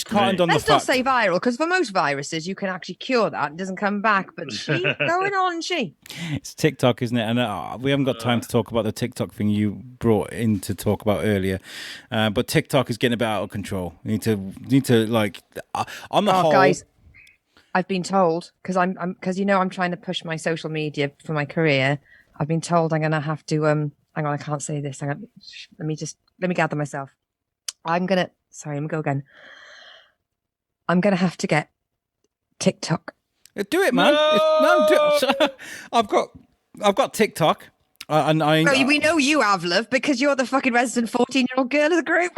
A: cottoned on
C: Let's
A: the
C: not
A: fact.
C: say viral, because for most viruses you can actually cure that. It doesn't come back. But she's going on,
A: It's TikTok, isn't it? And we haven't got time to talk about the TikTok thing you brought in to talk about earlier. But TikTok is getting a bit out of control. You need to like on the whole.
C: Guys, I've been told, because I'm trying to push my social media for my career. I've been told I'm going to have to hang on, I can't say this. Let me gather myself. Let me go again. I'm going to have to get TikTok.
A: Do it, man.
B: No!
A: Do it. I've got TikTok.
C: We know you have, love, because you're the fucking resident 14-year-old girl of the group.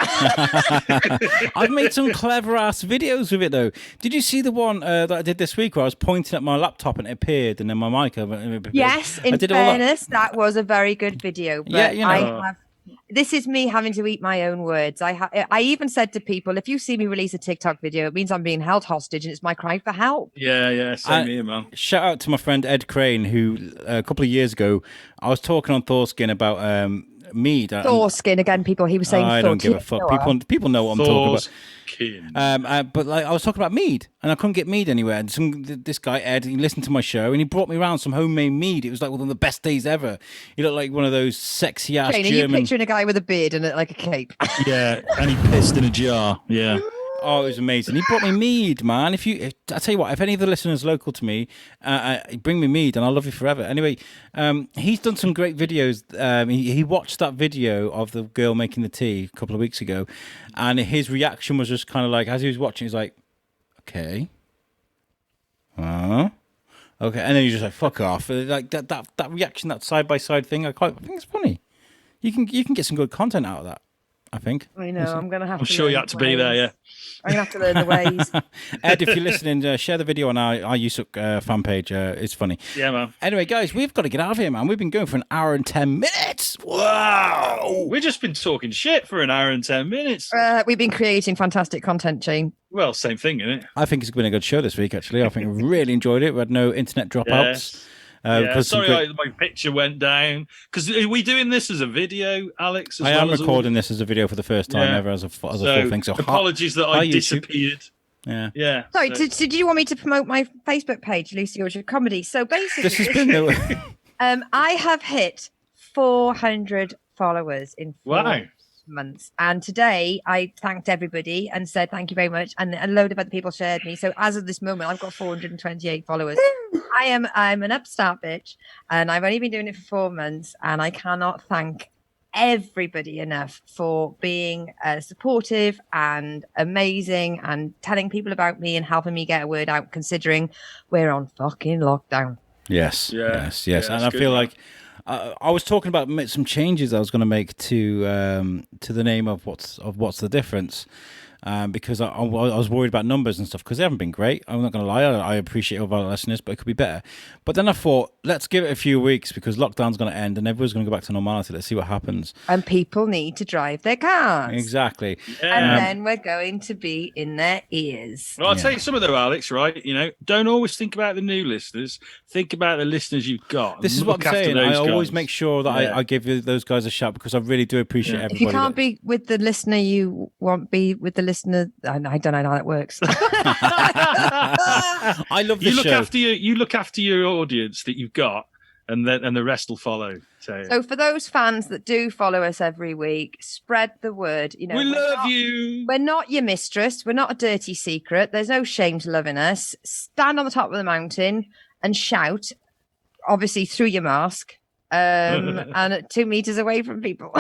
A: I've made some clever ass videos with it though. Did you see the one that I did this week where I was pointing at my laptop and it appered, and then my mic appeared?
C: Yes, in fairness, that was a very good video. But this is me having to eat my own words. I even said to people, if you see me release a TikTok video, it means I'm being held hostage and it's my cry for help.
B: Yeah, same here, man.
A: Shout out to my friend Ed Crane, who a couple of years ago, I was talking on Thorskin about mead.
C: Thorskin again, people. He was saying
A: I don't give a fuck. People know what I'm talking about. But I was talking about mead, and I couldn't get mead anywhere. And this guy Ed, he listened to my show, and he brought me around some homemade mead. It was like one of the best days ever. He looked like one of those sexy ass German.
C: Are you picturing a guy with a beard and like a cape?
B: Yeah, and he pissed in a jar. Yeah.
A: Oh, it was amazing. He brought me mead, man. I tell you what, if any of the listeners local to me, bring me mead, and I'll love you forever. Anyway, he's done some great videos. He watched that video of the girl making the tea a couple of weeks ago, and his reaction was just kind of like, as he was watching, he's like, "Okay, okay," and then he's just like, "Fuck off!" Like that reaction, that side by side thing. I think it's funny. You can get some good content out of that. I think.
C: I know. I'm
B: sure you had to be there, yeah.
C: I'm going to have to learn the ways.
A: Ed, if you're listening, share the video on our YouTube fan page. It's funny.
B: Yeah, man.
A: Anyway, guys, we've got to get out of here, man. We've been going for an hour and 10 minutes. Wow.
B: We've just been talking shit for an hour and 10 minutes.
C: We've been creating fantastic content, Shane.
B: Well, same thing, isn't it?
A: I think it's been a good show this week, actually. I think we really enjoyed it. We had no internet dropouts.
B: Sorry, my picture went down. Because are we doing this as a video, Alex?
A: I am recording this as a video for the first time ever as a full thing. So
B: apologies that I disappeared.
A: Yeah.
C: Sorry, did you want me to promote my Facebook page, Lucy Orchard Comedy? So basically,
A: this has been
C: I have hit 400 followers in 4 months, and today I thanked everybody and said thank you very much, and a load of other people shared me. So as of this moment, I've got 428 followers. I'm an upstart bitch, and I've only been doing it for 4 months, and I cannot thank everybody enough for being supportive and amazing and telling people about me and helping me get a word out, considering we're on fucking lockdown.
A: Yes. And I feel like I was talking about some changes I was going to make to the name of what's the difference, because I was worried about numbers and stuff because they haven't been great. I'm not going to lie. I appreciate all of our listeners, but it could be better. But then I thought, let's give it a few weeks because lockdown's going to end and everyone's going to go back to normality. Let's see what happens.
C: And people need to drive their cars.
A: Exactly.
C: And then we're going to be in their ears.
B: Well, I'll tell you some of them, Alex, right? You know, don't always think about the new listeners. Think about the listeners you've got.
A: This is what I'm saying. I always make sure that I give those guys a shout because I really do appreciate everybody.
C: If you can't be with the listener, you won't be with the listener. I don't know how that works.
A: I love this show.
B: You look after your audience that you've got, and the rest will follow. So
C: for those fans that do follow us every week, spread the word. You know,
B: we love you.
C: We're not your mistress. We're not a dirty secret. There's no shame to loving us. Stand on the top of the mountain and shout, obviously through your mask, and at 2 meters away from people.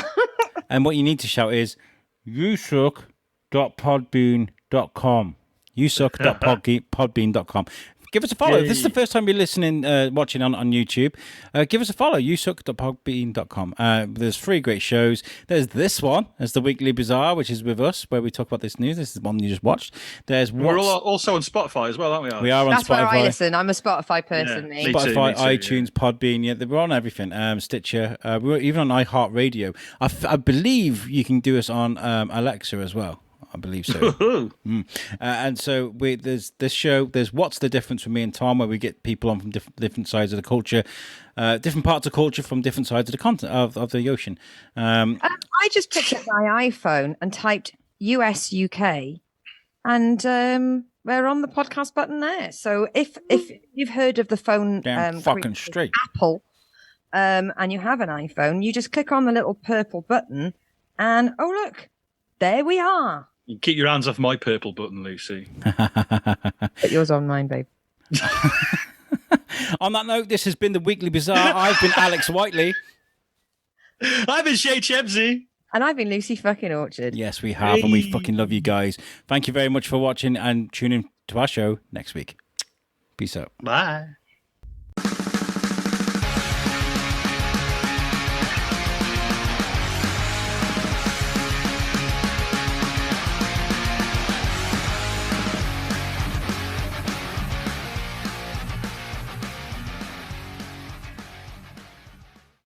A: And what you need to shout is, "You suck.podbean.com. You suck.podbean.com." Give us a follow. This is the first time you're listening, watching on YouTube. Give us a follow. YouSuck.podbean.com. There's 3 great shows. There's this one, as the Weekly Bazaar, which is with us, where we talk about this news. This is the one you just watched.
B: We're also on Spotify as well, aren't we, Alex?
A: We are on Spotify.
C: That's where I listen. I'm a Spotify person.
B: Yeah,
A: Spotify,
B: me too,
A: iTunes, Podbean. Yeah, we're on everything. Stitcher. We're even on iHeartRadio. I believe you can do us on Alexa as well. I believe so. And so there's this show. There's What's the Difference with me and Tom, where we get people on from different sides of the culture, different parts of culture from different sides of the continent of the ocean.
C: I just picked up my iPhone and typed US UK, and we're on the podcast button there. So if you've heard of the phone,
A: fucking straight
C: Apple, and you have an iPhone, you just click on the little purple button, and oh look, there we are.
B: You keep your hands off my purple button, Lucy.
C: Put yours on mine, babe.
A: On that note, this has been the Weekly Bazaar. I've been Alex Whiteley.
B: I've been Chebsey.
C: And I've been Lucy fucking Orchard.
A: Yes, we have, and we fucking love you guys. Thank you very much for watching, and tune in to our show next week. Peace out.
B: Bye.